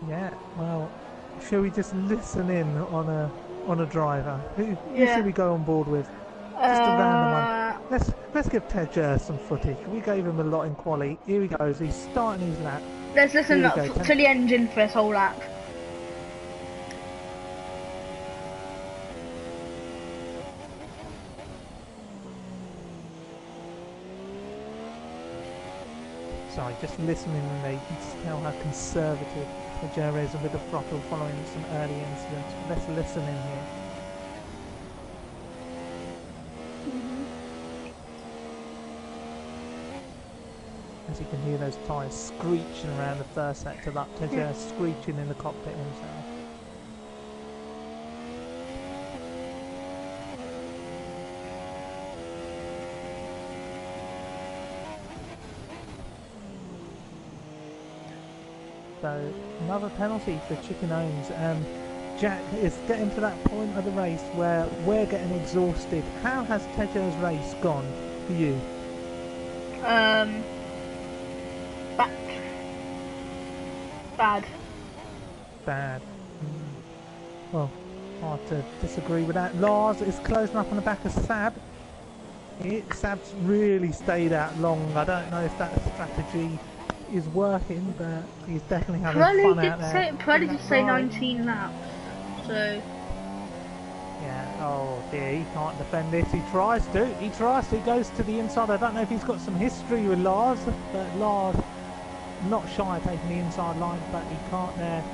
Yeah, well, shall we just listen in on a driver? Who should we go on board with? Just a random one. Let's give Tej some footage. We gave him a lot in quali. Here he goes. He's starting his lap. Let's listen to the engine for this whole lap. Sorry, just listening and there you can tell how conservative Tej is with the throttle following some early incidents. Let's listen in here. As you can hear those tyres screeching around the first sector lap, Tej screeching in the cockpit himself. So another penalty for Chicken Owens. Jack is getting to that point of the race where we're getting exhausted. How has Tej's race gone for you? Bad. Well, hard to disagree with that. Lars is closing up on the back of Sab. Sab's really stayed out long. I don't know if that strategy is working, but he's definitely having fun out there. Pirelli did say 19 laps, so... Yeah, oh dear, he can't defend this. He tries to, he goes to the inside. I don't know if he's got some history with Lars, but Lars, not shy of taking the inside line, but he can't there.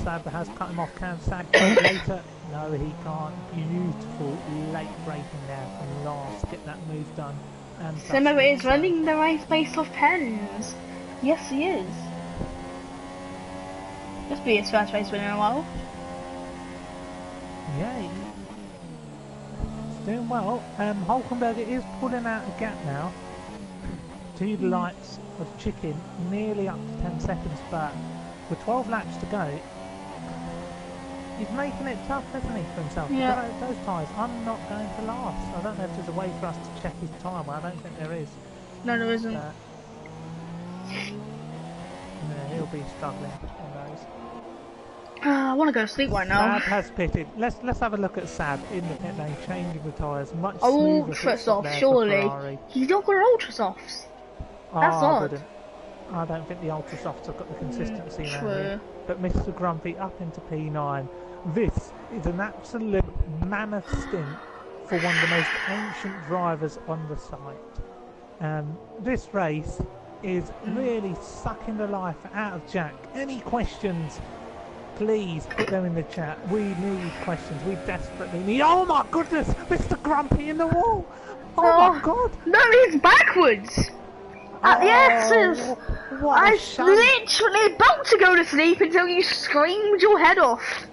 Sab has cut him off. Can Sab later? No, he can't. Beautiful late braking there from Lars to get that move done. And Simo is running the race based off pens. Yes, he is. This will be his first race win in a while. Yeah, he's doing well. Hulkenberger is pulling out a gap now to the likes of Chicken, nearly up to 10 seconds, but with 12 laps to go, he's making it tough, isn't he, for himself? Yeah. Those tyres are not going to last. I don't know if there's a way for us to check his tyre, but I don't think there is. No, there isn't. Yeah, he'll be struggling on those. I want to go to sleep right now. Sab has pitted. Let's have a look at Sab in the pit lane, changing the tyres. Much Oh, smoother. ultra soft, surely. He's not got ultra softs. That's odd. I don't think the ultra softs have got the consistency around true. here. But Mr. Grumpy up into P9. This is an absolute mammoth stint for one of the most ancient drivers on the site. This race is really sucking the life out of Jack. Any questions? Please put them in the chat. We need questions. We desperately need. Oh my goodness, Mr. Grumpy in the wall. Oh my god. No, he's backwards. At the X's. I was literally about to go to sleep until you screamed your head off.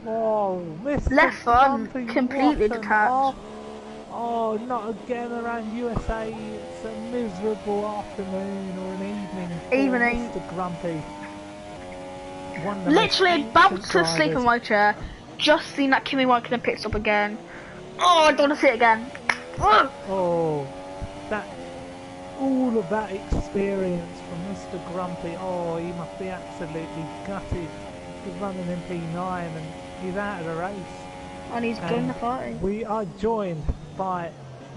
Oh, Mr. Left front, Grumpy, completely detached. Oh, not again around USA. It's a miserable afternoon or an evening. For Mr. Grumpy. Literally about to sleep in my chair. Just seen that Kimi Räikkönen pit stop again. Oh, I don't want to see it again. Oh, all of that experience from Mr. Grumpy. Oh, he must be absolutely gutted. He's running in P9 and he's out of the race. And he's joined the party. We are joined by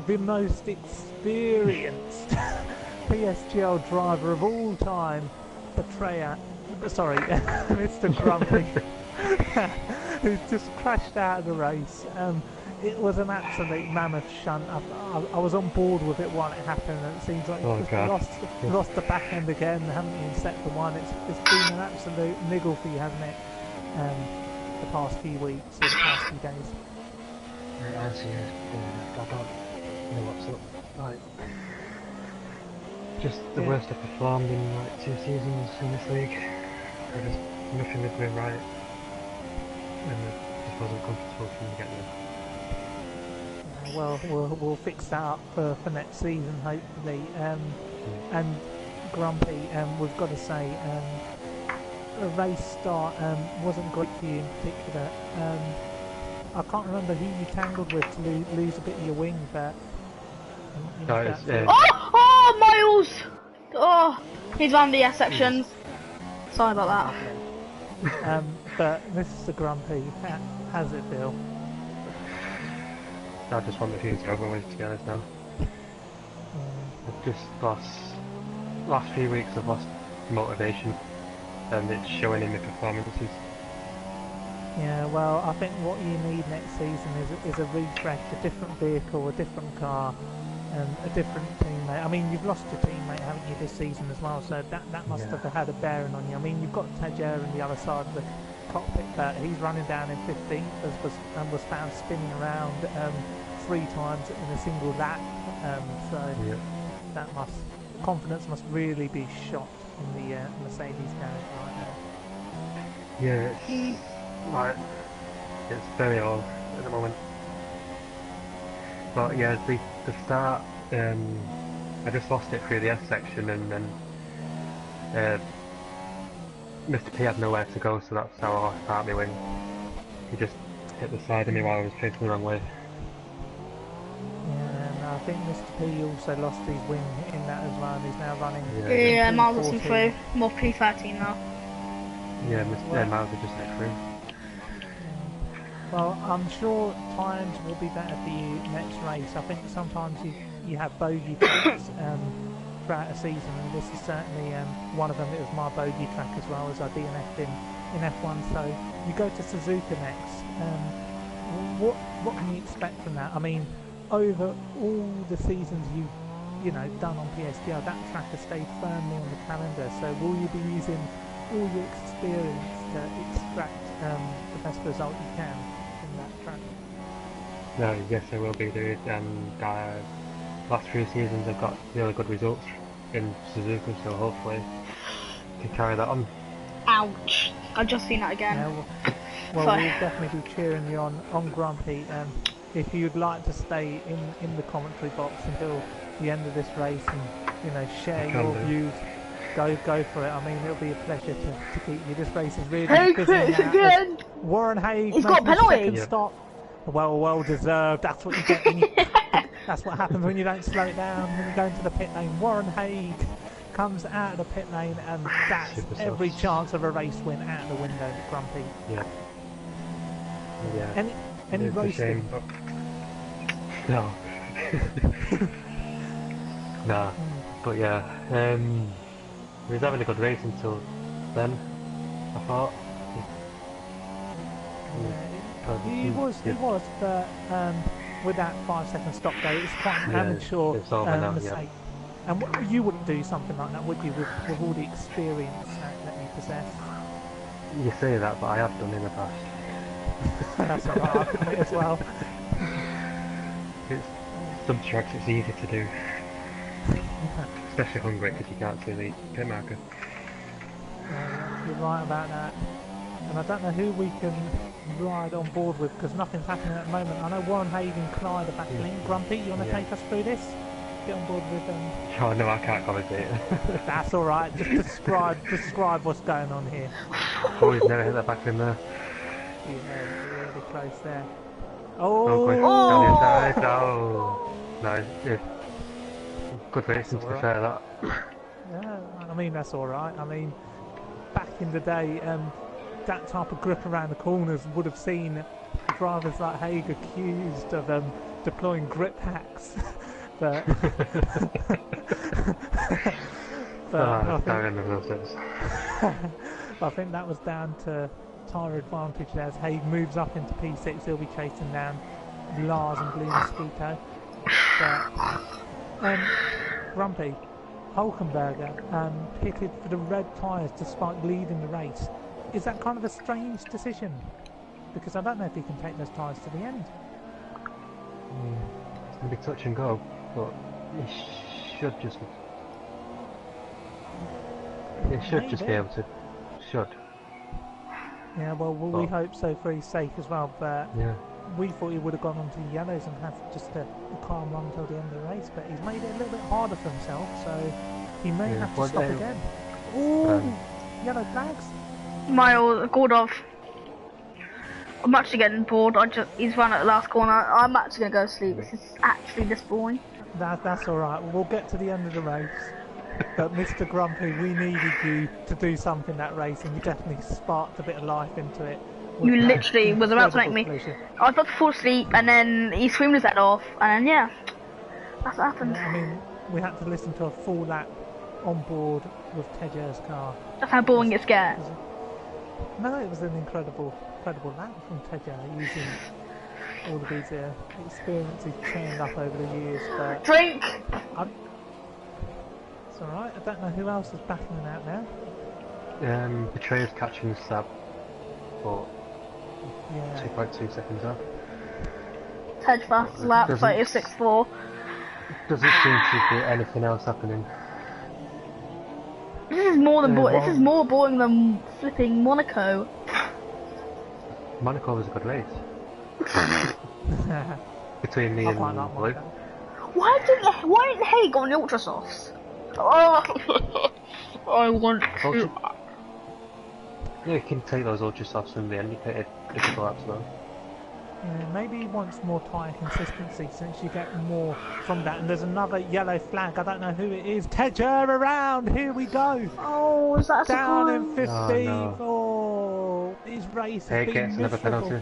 the most experienced PSGL driver of all time, Mr. Grumpy, who just crashed out of the race. It was an absolute mammoth shunt. I was on board with it while it happened, and it seems like lost the back end again. Haven't even set the one. It's been an absolute niggle for you, hasn't it? The past few weeks, or the past few days. answer you. I don't know what's up. Like, just the worst I've performed in like 2 seasons in this league. Nothing was going right, and it just wasn't comfortable from the get-go. Well, we'll fix that up for next season, hopefully. And Grumpy, we've got to say, the race start wasn't great for you in particular. I can't remember who you tangled with to lose a bit of your wing, but oh, Miles! Oh, he's on the S sections. Sorry about that. But Mr. Grumpy, how's it feel? I just want the team to go over with, to be honest now. I've just last few weeks I've lost motivation, and it's showing in the performances. Yeah, well, I think what you need next season is a refresh, a different vehicle, a different car, and a different teammate. I mean, you've lost your teammate, haven't you, this season as well, so that must have had a bearing on you. I mean, you've got Tajir on the other side of the cockpit, but he's running down in 15th and was found spinning around 3 times in a single lap, that confidence must really be shot in the Mercedes garage right now. Yeah, it's very old at the moment. But yeah, the start, I just lost it through the S section, and then Mr. P had nowhere to go, so that's how I lost part of my wing. He just hit the side of me while I was facing the wrong way. Yeah, and I think Mr. P also lost his wing in that as well, and he's now running. Yeah, Miles is through. More P13 now. Yeah, Miles are just hit through. Well, I'm sure times will be better for you next race. I think sometimes you have bogey tracks throughout a season, and this is certainly one of them. It was my bogey track as well, as I DNF'd in F1. So you go to Suzuka next. What can you expect from that? I mean, over all the seasons you've done on PSGL, that track has stayed firmly on the calendar. So will you be using all your experience to extract the best result you can from that track? No, yes, I will be, dude. And last 3 seasons I've got really good results in Suzuka, so hopefully I can carry that on. Ouch! I've just seen that again. Yeah, well, we'll definitely be cheering you on Grumpy. If you'd like to stay in the commentary box until the end of this race and share your views, go for it. I mean, it'll be a pleasure to keep you. This race is really Chris again. Warren Haig. He's got a penalty. Stop. Well deserved. That's what you get. That's what happens when you don't slow it down. When you go into the pit lane, Warren Haig comes out of the pit lane, and that's every chance of a race win out the window. Grumpy. Yeah. Any roasting? No. Nah. But yeah. He was having a good race until then, I thought. He was, but with that 5-second stop go, it's quite an amateur mistake. And you wouldn't do something like that, would you, with all the experience that you possess? You say that, but I have done in the past. That's alright, as well. Some tracks it's easy to do. Especially Hungary, because you can't see the pit marker. You're right about that. And I don't know who we can ride on board with, because nothing's happening at the moment. I know Warren Haig and Clyde are back in. Grumpy, you want to take us through this? Get on board with them. Oh no, I can't commentate. That's alright, just describe what's going on here. Oh, he's never hit that back in there. Yeah, really close there. Oh! Down the inside. Oh! No, yeah. Good racing to be fair, that. Yeah, I mean, that's alright. I mean, back in the day, that type of grip around the corners would have seen drivers like Haig accused of deploying grip hacks. But I think that was down to tyre advantage as Haig moves up into P6. He'll be chasing down Lars and Blue Mosquito. But Grumpy, Hulkenberger pitted for the red tyres despite leading the race. Is that kind of a strange decision? Because I don't know if he can take those tyres to the end. It's going to be touch and go, but he should just... He should just be able to... Should. Yeah, well, we hope so for his sake as well, but yeah. We thought he would have gone on to the yellows and have just a calm run until the end of the race, but he's made it a little bit harder for himself, so he may have to stop again. Ooh, yellow flags. Mile called off. I'm actually getting bored. He's run at the last corner. I'm actually gonna go to sleep. This is actually this boring. That's all right. We'll get to the end of the race. But Mr. Grumpy, we needed you to do something that race, and you definitely sparked a bit of life into it. You literally was about to make me. I was about to fall asleep, and then he screamed his head off, and then yeah, that's what happened. Yeah, I mean, we had to listen to a full lap on board with Tejer's car. That's how boring it gets. No, it was an incredible lap from Tejer, using all of his experience he's churned up over the years. But drink. It's all right. I don't know who else is battling out now. Betrayer's catching Sab, but. Yeah. 2.2 seconds off. Tej fast lap, 36.4. Doesn't seem to be anything else happening. This is more than boring. This is more boring than flipping Monaco. Monaco was a good race. Between me and Blue. Why didn't Hay go on the ultra softs? Oh, I want to. Yeah, you can take those ultra softs in the indicated if you go up slow. Yeah, maybe he wants more tyre consistency since you get more from that. And there's another yellow flag. I don't know who it is. Tejer around. Here we go. Oh, is that a down in 15th? Oh, no. Oh, his race has been gets another penalty.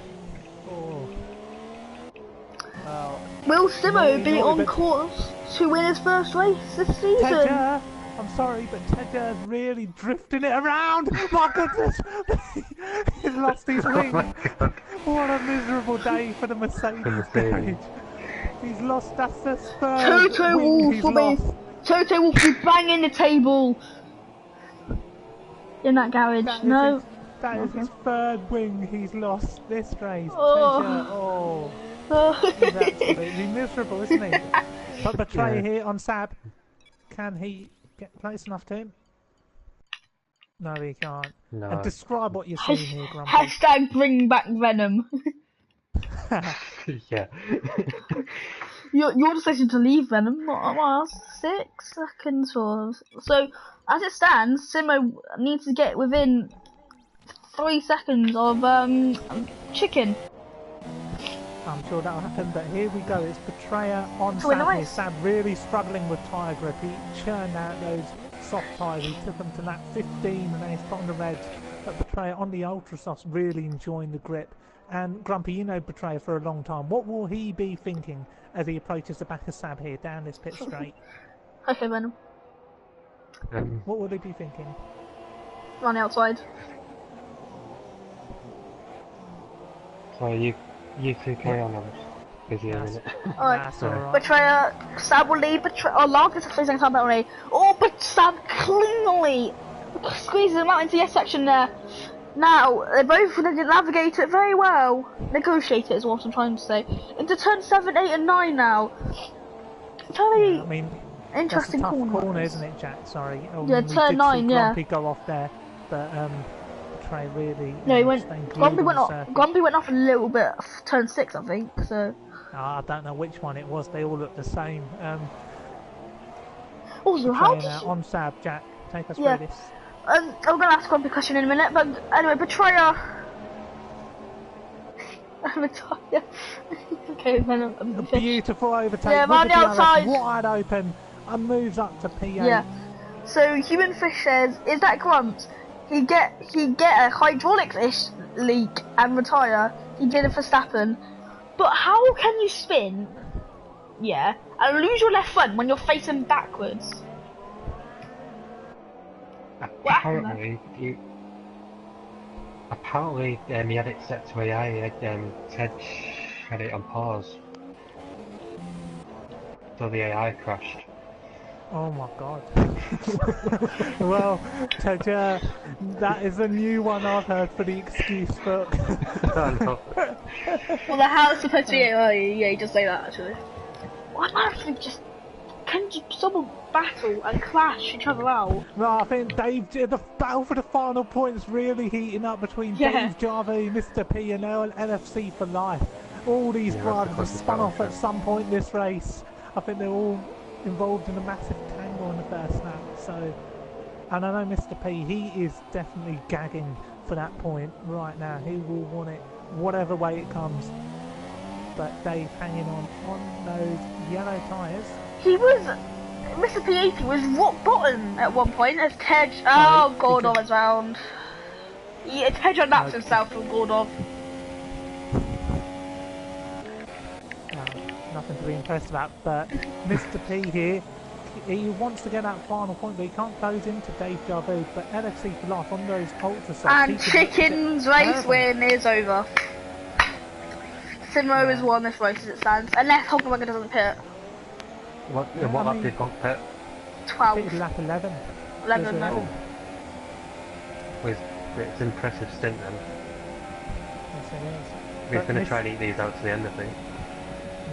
Oh. Well, will Simo be on course to win his first race this season? Tejer, I'm sorry, but Tejer's really drifting it around. My goodness, he's lost his wing. What a miserable day for the Mercedes garage. He's lost. That's the third Toto wing Wolff will be. Toto Wolff will be banging the table in that garage. That is his third wing he's lost this race. Oh. Tejer, he's absolutely miserable, isn't he? But Betray here on Sab. Can he get close enough to him? No, he can't. No. And describe what you're seeing here, Grumpy. Hashtag bring back Venom. Yeah. Your decision to leave Venom, what, 6 seconds or so. As it stands, Simo needs to get within 3 seconds of Chicken. I'm sure that'll happen, but here we go. It's Betrayer on Sab here. Sab really struggling with tyre grip. He churned out those soft tyres. He took them to lap 15 and then he's put on the reds. But Betrayer on the ultra softs really enjoying the grip. And Grumpy, you know Betrayer for a long time. What will he be thinking as he approaches the back of Sab here down this pit straight? Okay, Venom. What will he be thinking? On the outside. So you two carry on, I'm busy in a minute. That's alright. Betrayer, Sab will lead, Lark is facing time penalty. Oh, but Sab cleanly squeezes him out into the S section there. Now, they both navigate it very well. Negotiate it is what I'm trying to say. Into turn 7, 8 and 9 now. Very interesting that's a tough corner, isn't it, Jack? Sorry. Yeah, turn 9, yeah. Grumpy go off there, but Betray really... No, he went... Grumpy went off a little bit, turn 6 I think, so... I don't know which one it was, they all look the same. Also, how did on Sab, Jack, take us through this. I'm gonna ask Grumpy a question in a minute, but anyway, Betrayer... Okay, then a beautiful overtake. Yeah, on the outside. Wide open, and moves up to P8. Yeah. So Human Fish says, "Is that Grumps? He get a hydraulics leak and retire. He did it for Verstappen, but how can you spin? Yeah, and lose your left front when you're facing backwards." Apparently, he had it set to AI. Ted had it on pause, so the AI crashed. Oh my god. Well, Tedja, that is a new one I've heard for the excuse book. I know. Well, the house supposed to be. Oh, yeah, you just say that actually. Why don't you just someone battle and clash each other out? No, I think the battle for the final point's really heating up between Dave Jarvie, Mr. P, and LFC for life. All these drivers have spun off at some point this race. I think they're all involved in a massive tangle in the first lap. So, and I know Mr. P, he is definitely gagging for that point right now. He will want it whatever way it comes. But Dave hanging on those yellow tyres. He was, Mr. P80 was rock bottom at one point as Tej, Gordon was round. Yeah, Tej unlapped himself from Gordon. Nothing to be impressed about, but Mr. P here, he wants to get that final point, but he can't close into Dave Jarvie. But LFC for life on those ultra softs. And Chicken's race win is over. Simmo has won this race as it stands, unless Hogwanger doesn't pit. What lap did Honk pit? 12. Lap 11. 11, no. It's an impressive stint then. Yes, it is. He's going to try and eat these out to the end, I think.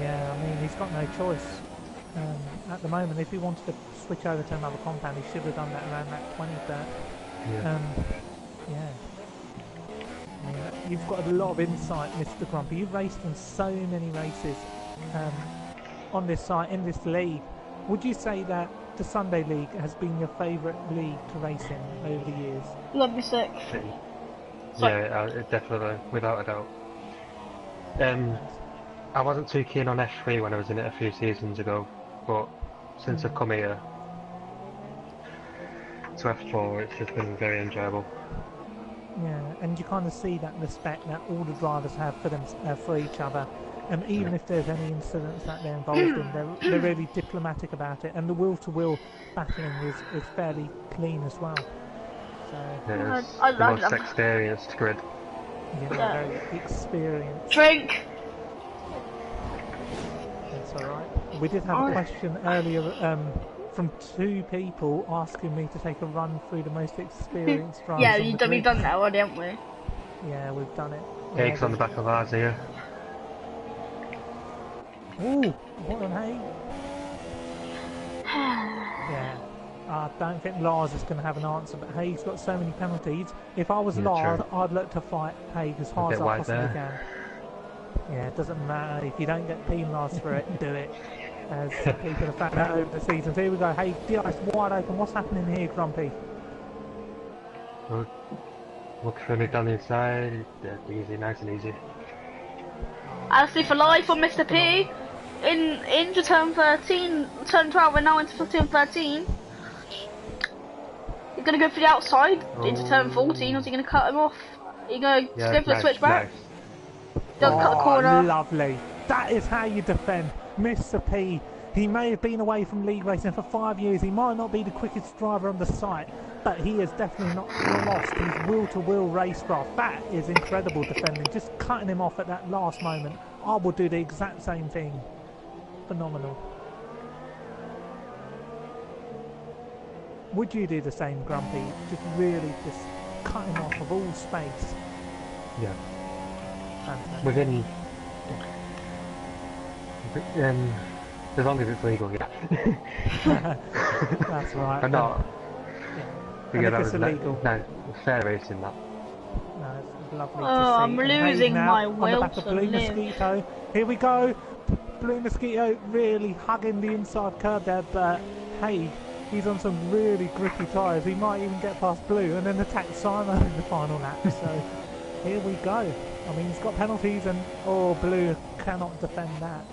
Yeah, I mean, he's got no choice. At the moment, if he wanted to switch over to another compound, he should have done that around that 23rd. Yeah. Yeah. I mean, you've got a lot of insight, Mr. Grumpy. You've raced in so many races on this site, in this league. Would you say that the Sunday League has been your favourite league to race in over the years? Love me sick. Yeah, definitely, without a doubt. I wasn't too keen on F3 when I was in it a few seasons ago, but since I've come here to F4, it's just been very enjoyable. Yeah, and you kind of see that respect that all the drivers have for each other, and even if there's any incidents that they're involved in, they're really diplomatic about it, and the wheel-to-wheel battling is fairly clean as well. So Yeah, it's I the love most them. experienced grid. very experienced. Drink! That's alright. We did have a question earlier from two people asking me to take a run through the most experienced drivers. Yeah, we've done that already, haven't we? Yeah, we've done it. Eggs on the back of ours here. Ooh, what an hay. Yeah, I don't think Lars is going to have an answer, but Haig's got so many penalties. If I was Lars, I'd look to fight Haig as hard as I possibly can. Yeah, it doesn't matter. If you don't get penalised for it, do it. As people have found out over the seasons. Here we go. Hey, the ice wide open. What's happening here, Grumpy? Look for me down the inside. Easy, nice and easy. Honestly, for life on Mr. P, into turn 13, turn 12, we're now into turn 13. He's going to go for the outside into turn 14, or is he going to cut him off? He's going to go for the switchback. Nice. Doesn't cut the corner. Lovely. That is how you defend Mr. P. He may have been away from league racing for 5 years. He might not be the quickest driver on the site, but he is definitely not lost his wheel-to-wheel racecraft. That is incredible defending. Just cutting him off at that last moment. I would do the exact same thing. Phenomenal. Would you do the same, Grumpy? Just really just cut him off of all space. Yeah. Fantastic. Within... as long as it's legal, yeah. That's right. But not... And if it's illegal. No, fair racing that. No, it's lovely to see. I'm losing my will on the back of to Blue live. Mosquito. Here we go. Blue Mosquito really hugging the inside curb there, but hey, he's on some really grippy tyres. He might even get past Blue and then attack Simon in the final lap. So here we go. I mean, he's got penalties and Blue cannot defend that.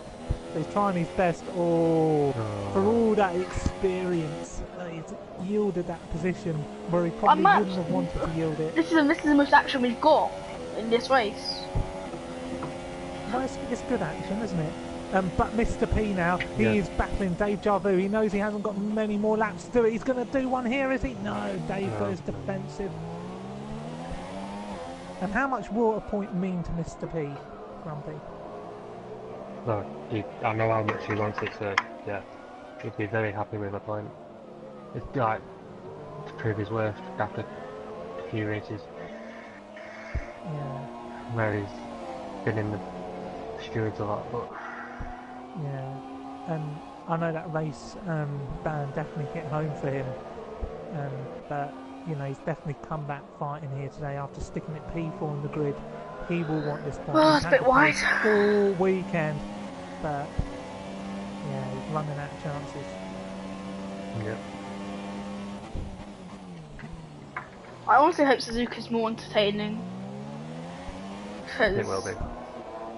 So he's trying his best. For all that experience, he's yielded that position where he probably wouldn't have wanted to yield it. This is the most action we've got in this race. Well, it's good action, isn't it? But Mr. P now, he is battling Dave Jarvie. He knows he hasn't got many more laps to do it. He's going to do one here, is he? No, Dave goes defensive. And how much will a point mean to Mr. P, Grumpy? No, I know how much he wants it, so yeah, he'd be very happy with a point. it's like to prove his worth after a few races. Yeah. Where he's been in the stewards a lot, but yeah. And I know that race ban definitely hit home for him, but you know he's definitely come back fighting here today after sticking at P4 in the grid. He will want this point. Oh, it's a bit wide. All weekend, but yeah, he's running out of chances. yeah. I honestly hope Suzuka's more entertaining. It will be.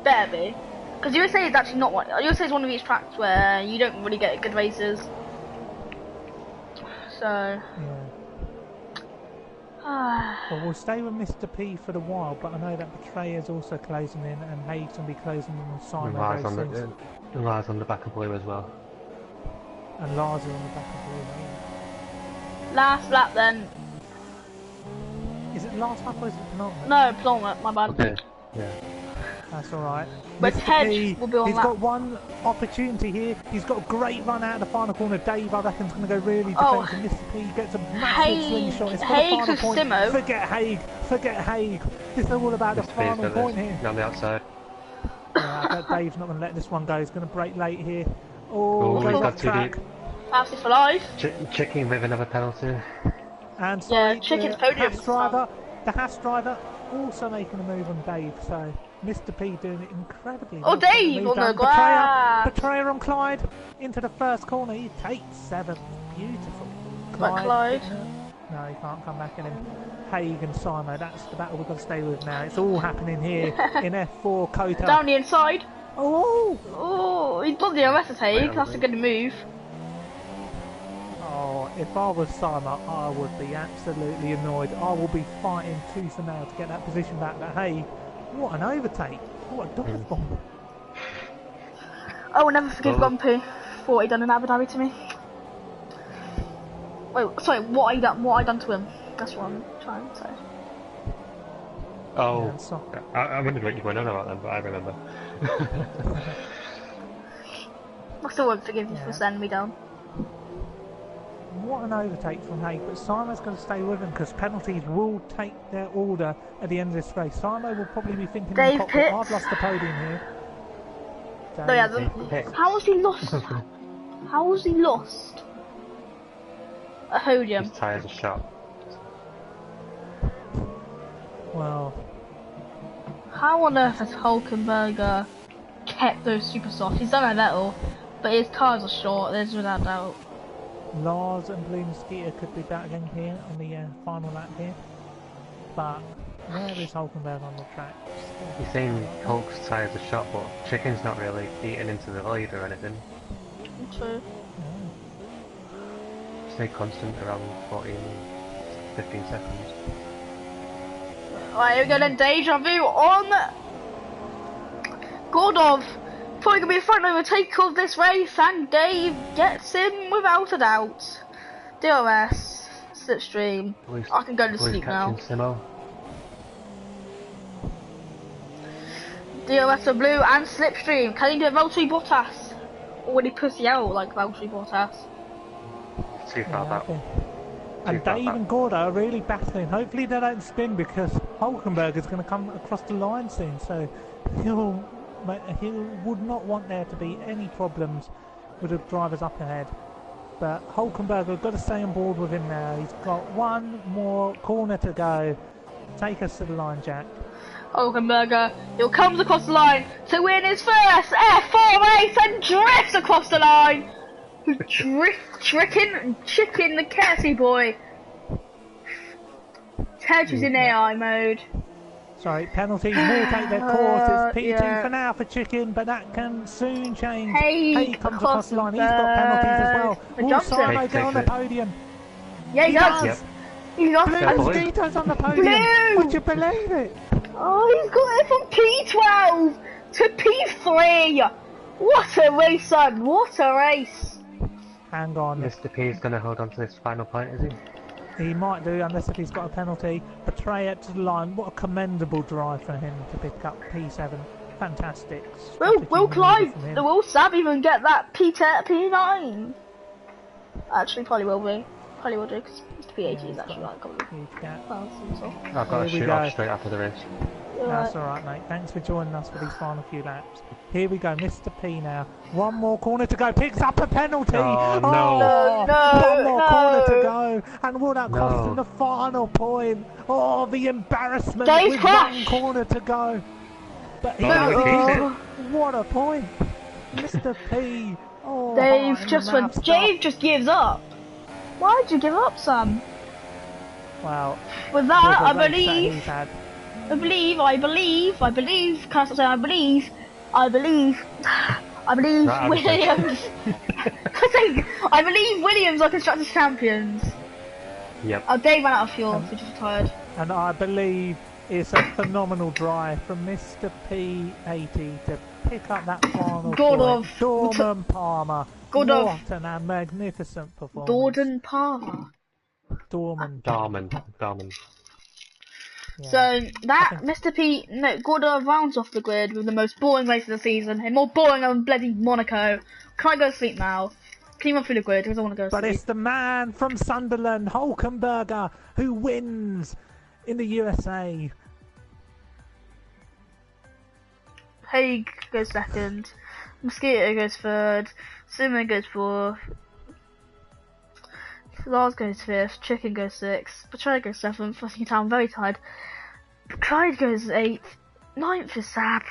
Better be. Because USA is actually not one. USA is one of these tracks where you don't really get good races. So. Yeah. Well, we'll stay with Mr. P for the while, but I know that Betrayer's also closing in, and Haig's going to be closing in on Simon very soon. Lars on the back of Blue as well. And Lars is on the back of Blue, yeah. Last lap then. Is it last lap or is it penultimate? No, penultimate, my bad. Okay. Yeah. That's alright. But Ted will be on he's lap. got one opportunity here. He's got a great run out of the final corner. Dave, I reckon, is going to go really defensive. Mr. P gets a massive slingshot. It's got a final point. Simo. Forget Haig. This is all about the final point here. On the outside. Yeah, I bet Dave's not going to let this one go. He's going to break late here. Oh, he's goes got off too track. deep. Fastest for life. Chicken with another penalty. And sorry, Chicken's podium. The Haas driver also making a move on Dave, so Mr. P doing it incredibly well. Oh, Dave on the grass! Betrayer on Clyde into the first corner. He takes 7th. Beautiful. Clyde. No, he can't come back in him. Haig and Simo, that's the battle we've got to stay with now. It's all happening here in F4 Kota. Down the inside. Oh, he's got the arrest at Haig. That's a good move. Oh, if I was Simon, I would be absolutely annoyed. I will be fighting tooth and nail to get that position back. But hey, what an overtake! What a dive bomb! I will never forgive Grumpy for what he done in Abu Dhabi to me. Wait, sorry, what I done to him? That's what I'm trying to say. Oh, yeah, so. I wondered what you were on about then, but I remember. I still won't forgive you for sending me down. What an overtake from Haig, but Simon's going to stay with him because penalties will take their order at the end of this race. Simon will probably be thinking, Dave Pitt. I've lost the podium here. No, he hasn't. How was he lost? How was he lost? A podium. His tyres are shot. Well. How on earth has Hulkenberger kept those super softs? He's done a little, but his tyres are short, there's without doubt. Lars and Blue Mosquito could be battling here on the final lap here, but where is Hulkenberg on the track? You're saying Hulk's tyres are shot, but Chicken's not really eating into the lead or anything. True. Stay constant around 15 seconds. Alright, we're going to deja vu on Gordov. Probably going to be a front overtake of this race, and Dave gets him without a doubt. DRS, slipstream. I can go to sleep now. Simo. DRS for Blue and slipstream. Can he do a Valtteri Bottas? Or will he pussy out like Valtteri Bottas? Too far back. And Dave and Gordo are really battling. Hopefully they don't spin because Hulkenberg is going to come across the line soon, so he would not want there to be any problems with the drivers up ahead. But Hulkenberg, we've got to stay on board with him now. He's got one more corner to go. Take us to the line, Jack. Hulkenberger, he comes across the line to win his first F4 race and drifts across the line. Chicken the Cassie boy. Tej is in AI mode. Sorry, penalties will take their course. It's P2 for now for Chicken, but that can soon change. Hey, comes across the line. He's got penalties as well. Will Simo get on the podium? Yeah, he does. Yep. He's got Mosquito's on the podium. Blue. Would you believe it? Oh, he's got it from P12 to P3. What a race, son. What a race. Hang on. Mr. P is going to hold on to this final point, is he? He might do, unless if he's got a penalty. Betray it to the line. What a commendable drive for him to pick up P7. Fantastic. Will Clive, will Sam even get that P9? Actually, probably will be. probably will do, because Mr. P80 is actually like a couple of huge gap. miles and so. I've got to shoot off straight after the race. That's alright, mate. Thanks for joining us for these final few laps. Here we go, Mr. P now. One more corner to go. Picks up a penalty. Oh, no. One more corner to go. And will that cost him the final point? Oh, the embarrassment with one corner to go. But what a point. Mr. P. Oh, Dave just gives up. Why'd you give up, Sam? Well, with that, I believe, can I start saying I believe Williams, I believe Williams are Constructors Champions. Yep. Oh, Dave ran out of fuel, so just retired. And I believe it's a phenomenal drive from Mr. P80 to pick up that final point. Dorman Palmer. What a magnificent performance. Dorman Palmer. Dorman. Yeah. So that Gordon rounds off the grid with the most boring race of the season, and more boring than bloody Monaco. Can I go to sleep now? Can you run through the grid? Because I want to go to sleep. But it's the man from Sunderland, Hulkenberger, who wins in the USA. Haig goes second, Mosquito goes third, Simon goes fourth, Lars goes fifth, Chicken goes sixth, Betray goes seventh, I think I'm very tired. Clyde goes eighth, ninth is Sab,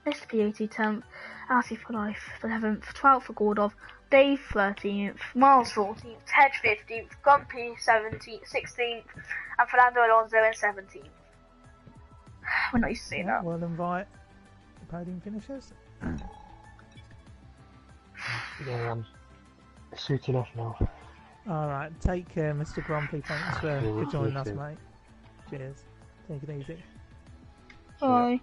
Mr. P80 10th, Alfie for life 11th, 12th for Gordov, Dave 13th, Miles 14th, Ted 15th, Grumpy 17th, 16th, and Fernando Alonso in 17th. We're not used to seeing that. We'll invite the podium finishers. Yeah, I'm suiting off now. Alright, take care, Mr. Grumpy. Thanks for joining us, mate. Cheers. Take it easy. Bye.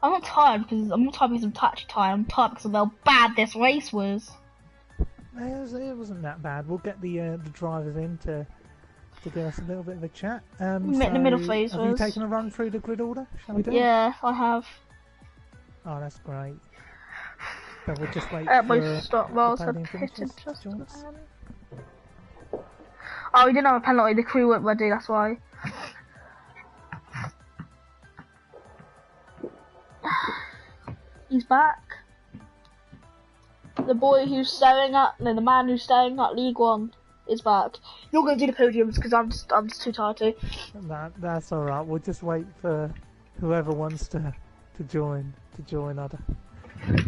I'm not tired because I'm actually tired. I'm tired because of how bad this race was. It wasn't that bad. We'll get the drivers in to give us a little bit of a chat. The middle phase have you taken a run through the grid order? Shall we do it? Yeah, I have. Oh, that's great. So we'll just wait for the podium finishers to join us. Oh, we didn't have a penalty. The crew weren't ready. That's why. He's back. The man who's staring at League One is back. You're going to do the podiums because I'm just too tired to. That's all right. We'll just wait for whoever wants to join.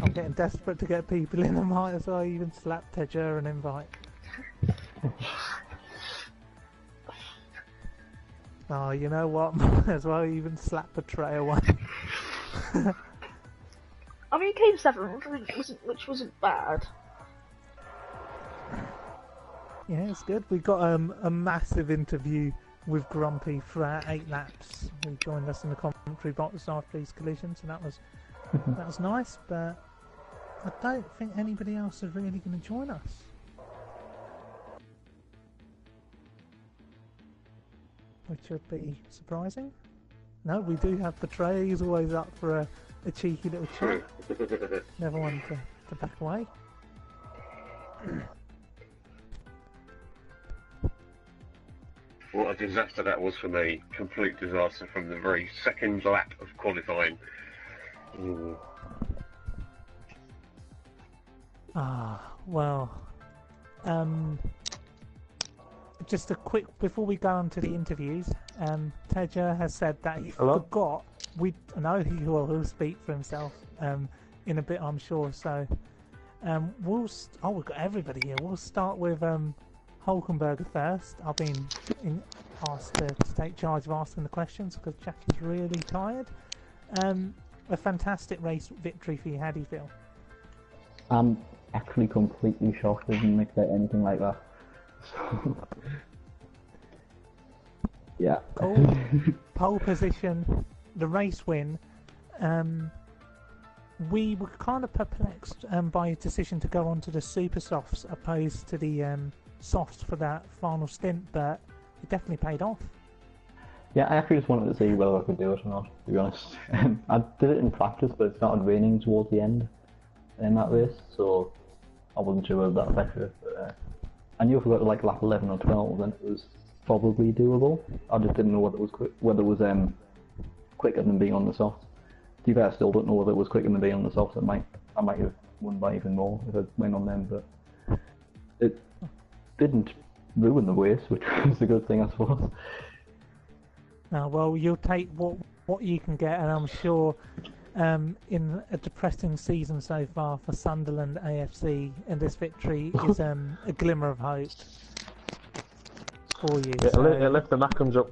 I'm getting desperate to get people in. I might as well even slap Tedger and invite. Oh, you know what? Might as well even slap a tray away. I mean, he came 7th, which wasn't bad. Yeah, it's good. We got a massive interview with Grumpy for our 8 laps. He joined us in the commentary box after these collisions, and that was nice. But I don't think anybody else is really going to join us. Which would be surprising. No, we do have Betray. He's always up for a cheeky little chat. Never one to back away. What a disaster that was for me. Complete disaster from the very second lap of qualifying. Ooh. Well, just a quick, before we go on to the interviews, Tedger has said that he forgot, he'll speak for himself in a bit, I'm sure, so we've got everybody here. We'll start with Hulkenberger first. I've been asked to take charge of asking the questions because Jack is really tired. A fantastic race victory for you. How do you feel? I'm actually completely shocked. I didn't expect anything like that. Yeah. Cool. Pole position, the race win. We were kind of perplexed by his decision to go on to the super softs opposed to the softs for that final stint, but it definitely paid off. Yeah, I actually just wanted to see whether I could do it or not, to be honest. I did it in practice, but it started raining towards the end in that race, so I wasn't sure whether that affected it. But, I knew if we got to like lap 11 or 12, then it was probably doable. I just didn't know whether it was quicker than being on the soft. To be fair, I still don't know whether it was quicker than being on the soft. I might have won by even more if I went on them, but it didn't ruin the race, which was a good thing, I suppose. Well, you'll take what you can get, and I'm sure in a depressing season so far for Sunderland AFC, and this victory is a glimmer of hope for you. It left the Mackhams up.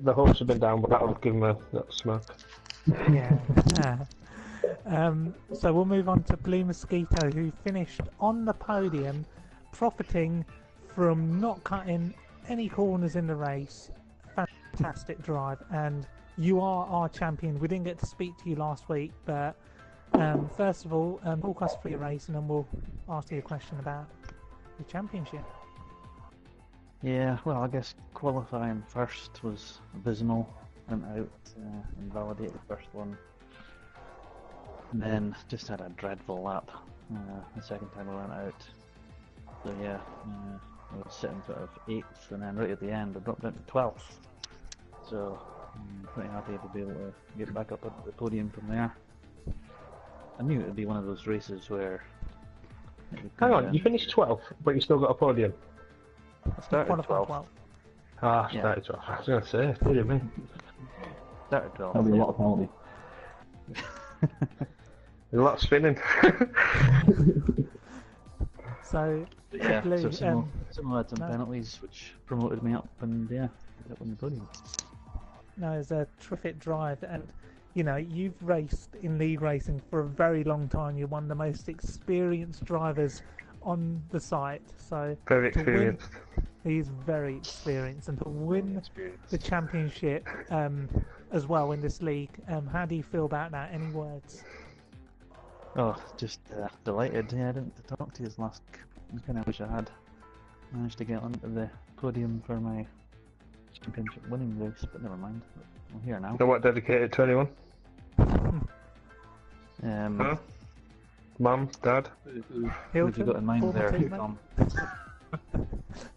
The hopes have been down, but that'll give them a smoke. Yeah. So we'll move on to Blue Mosquito, who finished on the podium, profiting from not cutting any corners in the race. Fantastic drive, and you are our champion. We didn't get to speak to you last week, but first of all, talk us through your race, and then we'll ask you a question about the championship. Yeah, well, I guess qualifying first was abysmal. Went out, invalidated the first one, and then just had a dreadful lap the second time I went out. So yeah, I was sitting sort of 8th, and then right at the end I dropped down to 12th. So I'm pretty happy to be able to get back up at the podium from there. I knew it would be one of those races where... Hang on, you finished 12th, but you still got a podium? I started 12th. Ah, I started 12th. I was going to say, dear me. Started 12th. That'll be a lot of penalty. There's a lot of spinning. So, yeah, Blue, so similar had some penalties, which promoted me up, and yeah, ended up on the podium. No, it's a terrific drive, and you know, you've raced in league racing for a very long time. You're one of the most experienced drivers on the site. So Very experienced. He's very experienced, and to win the championship as well in this league, how do you feel about that? Any words? Oh, just delighted. Yeah, I didn't talk to you last. I kind of wish I had managed to get onto the podium for my championship winning race, but never mind. I'm here now. Know what dedicated to anyone? Huh? Mum, Dad? Who have you got in mind there, Tom?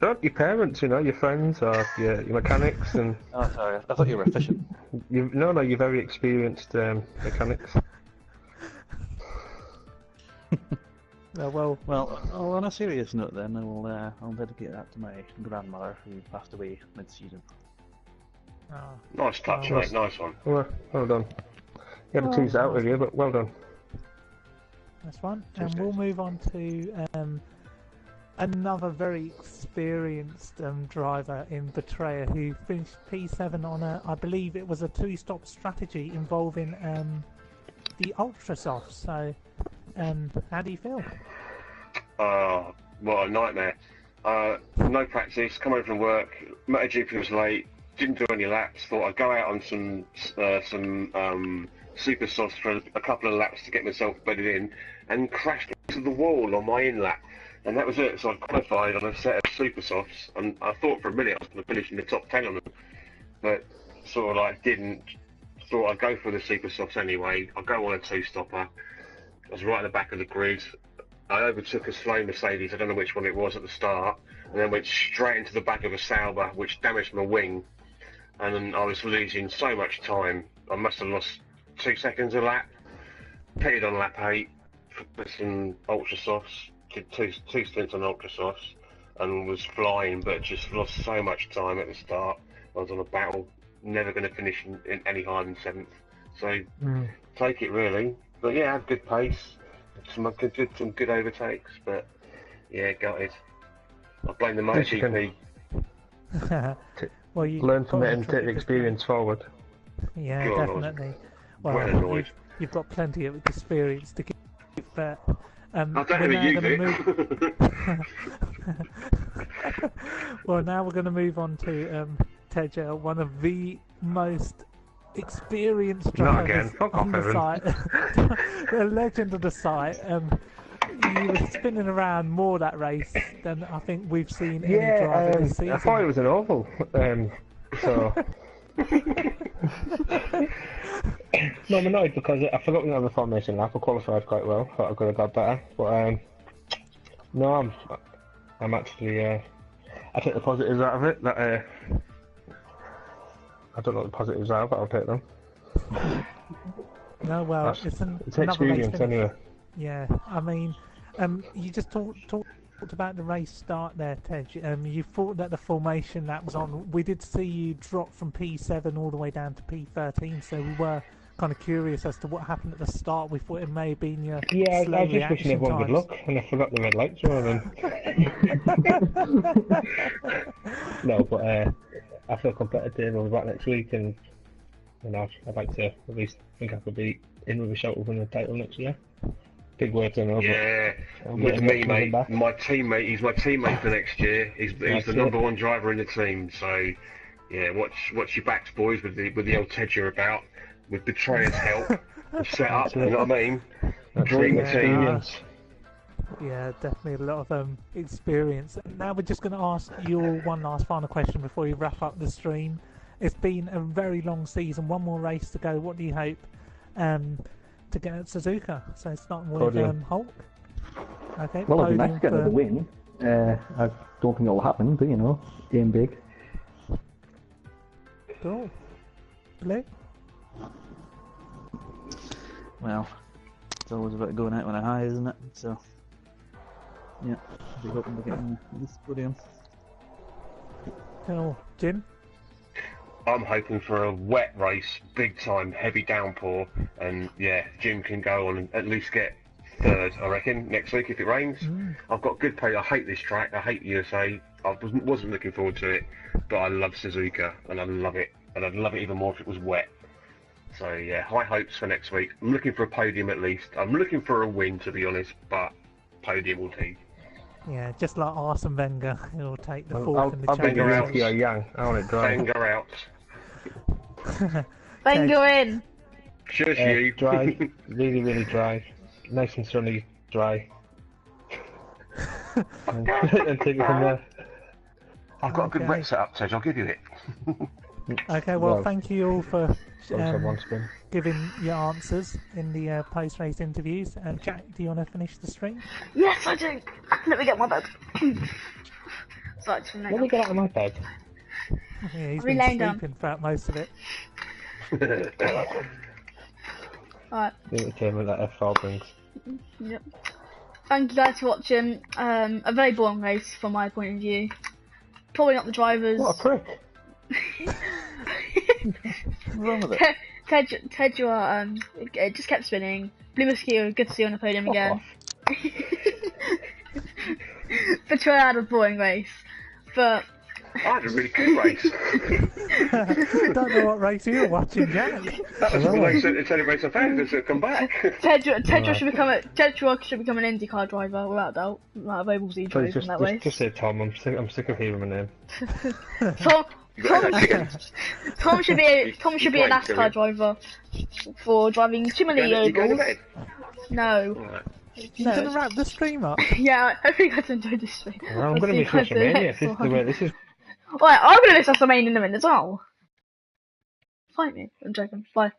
Not your parents, you know, your friends or your mechanics and... Oh, sorry, I thought you were efficient. No, you're very experienced mechanics. Well, on a serious note then, I'll dedicate that to my grandmother who passed away mid-season. Oh, Nice touch, mate. Nice one. Well done. You had to tease that out with you, but well done. That's one. And we'll move on to another very experienced driver in Betrayer who finished P7 on I believe it was a 2-stop strategy involving the Ultra Soft. So, how do you feel? What a nightmare. No practice, come home from work, MotoGP was late, didn't do any laps, thought I'd go out on some super softs for a couple of laps to get myself bedded in, and crashed into the wall on my in lap. And that was it, so I qualified on a set of super softs, and I thought for a minute I was going to finish in the top 10 on them, but sort of like didn't. Thought I'd go for the super softs anyway. I'll go on a 2-stopper. I was right at the back of the grid. I overtook a slow Mercedes, I don't know which one it was at the start, and then went straight into the back of a Sauber, which damaged my wing. And then I was losing so much time. I must have lost 2 seconds a lap. Pitted on lap 8 with some Ultra Softs. Did two stints on Ultra Softs and was flying, but just lost so much time at the start. I was on a battle, never going to finish in any higher than 7th. So take it really. But yeah, I had good pace, some good overtakes, but yeah, gutted. I blame the MotoGP. Well, you learn from it and take the experience forward. Yeah, definitely. Well, you've got plenty of experience to give, but I don't ever use it. Well, now we're going to move on to Teja, one of the most experienced drivers on the site, the legend of the site. You were spinning around more that race than I think we've seen any driver this season. I thought it was an oval, so... No, I'm annoyed because I forgot we had the formation lap. I qualified quite well. Thought I could have got better, but No, I'm actually, I take the positives out of it. That I don't know what the positives are, but I'll take them. No, well, it's another experience race anyway. Yeah, I mean, you just talked about the race start there, Ted. You thought that the formation that was on, we did see you drop from P7 all the way down to P13, so we were kind of curious as to what happened at the start. We thought it may have been your Yeah, slow I was just wishing everyone good luck, and I forgot the red lights were on. No, but I feel competitive. I'll be back next week, and I'd like to at least think I could be in with a shout of winning the title next year. Big words, I know. Yeah, with me, mate. My teammate, he's my teammate for next year. He's the #1 driver in the team. So, yeah, watch your backs, boys, with the old Ted you're about, with Betrayer's help, and set up. You know what I mean? Dream experience. Yeah, definitely a lot of experience. Now we're just going to ask you all one last final question before we wrap up the stream. It's been a very long season. One more race to go. What do you hope to get at Suzuka? So starting with Hulk. Okay. Well, it'd be nice to get another win. I don't think it'll happen, but you know, game big. Cool. Blue? Well, it's always about going out on a high, isn't it? So, yeah, I'll be hoping to get in this podium. Cool. Jim? I'm hoping for a wet race, big time, heavy downpour, and yeah, Jim can go on and at least get third, I reckon, next week if it rains. I've got good pay. I hate this track. I hate USA. I wasn't looking forward to it, but I love Suzuka, and I love it. And I'd love it even more if it was wet. So yeah, high hopes for next week. I'm looking for a podium at least. I'm looking for a win, to be honest, but podium will take. Yeah, just like Arsene Wenger, he'll take the fourth in the I'll Wenger out, championship. young. I want it dry. Wenger out. Wenger in. Shush you. Dry. Really, really dry. Nice and sunny, dry. and take it from there. I've got a good wet setup, Tej. I'll give you it. Okay, well, thank you all for giving your answers in the post-race interviews. And Jack, do you want to finish the stream? Yes, I do. Let me get my bed. Let me get out of my bed. Yeah, he's been sleeping throughout most of it. Alright. Entertainment that F4 brings. Yep. Thank you guys for watching. A very boring race from my point of view. Probably not the drivers. What a prick. What's wrong with it? Ted, you are, it just kept spinning. Blue Mosquito, good to see you on the podium again. Betrayal had a boring race, but I had a really good race. Don't know what race you were watching, Jack. That was the race that the race I found to come back. Tedra should become an IndyCar driver without doubt. Without available Z drove in that race. Just say Tom. I'm sick of hearing my name. Tom should be a NASCAR driver for driving too many ovals. No. Right. You're going to wrap the stream up? Yeah, I think I enjoyed this stream. Well, I'm going to miss WrestleMania. This is the way this is. Alright, I'm going to miss WrestleMania in a minute as well. Fight me. I'm joking. Bye.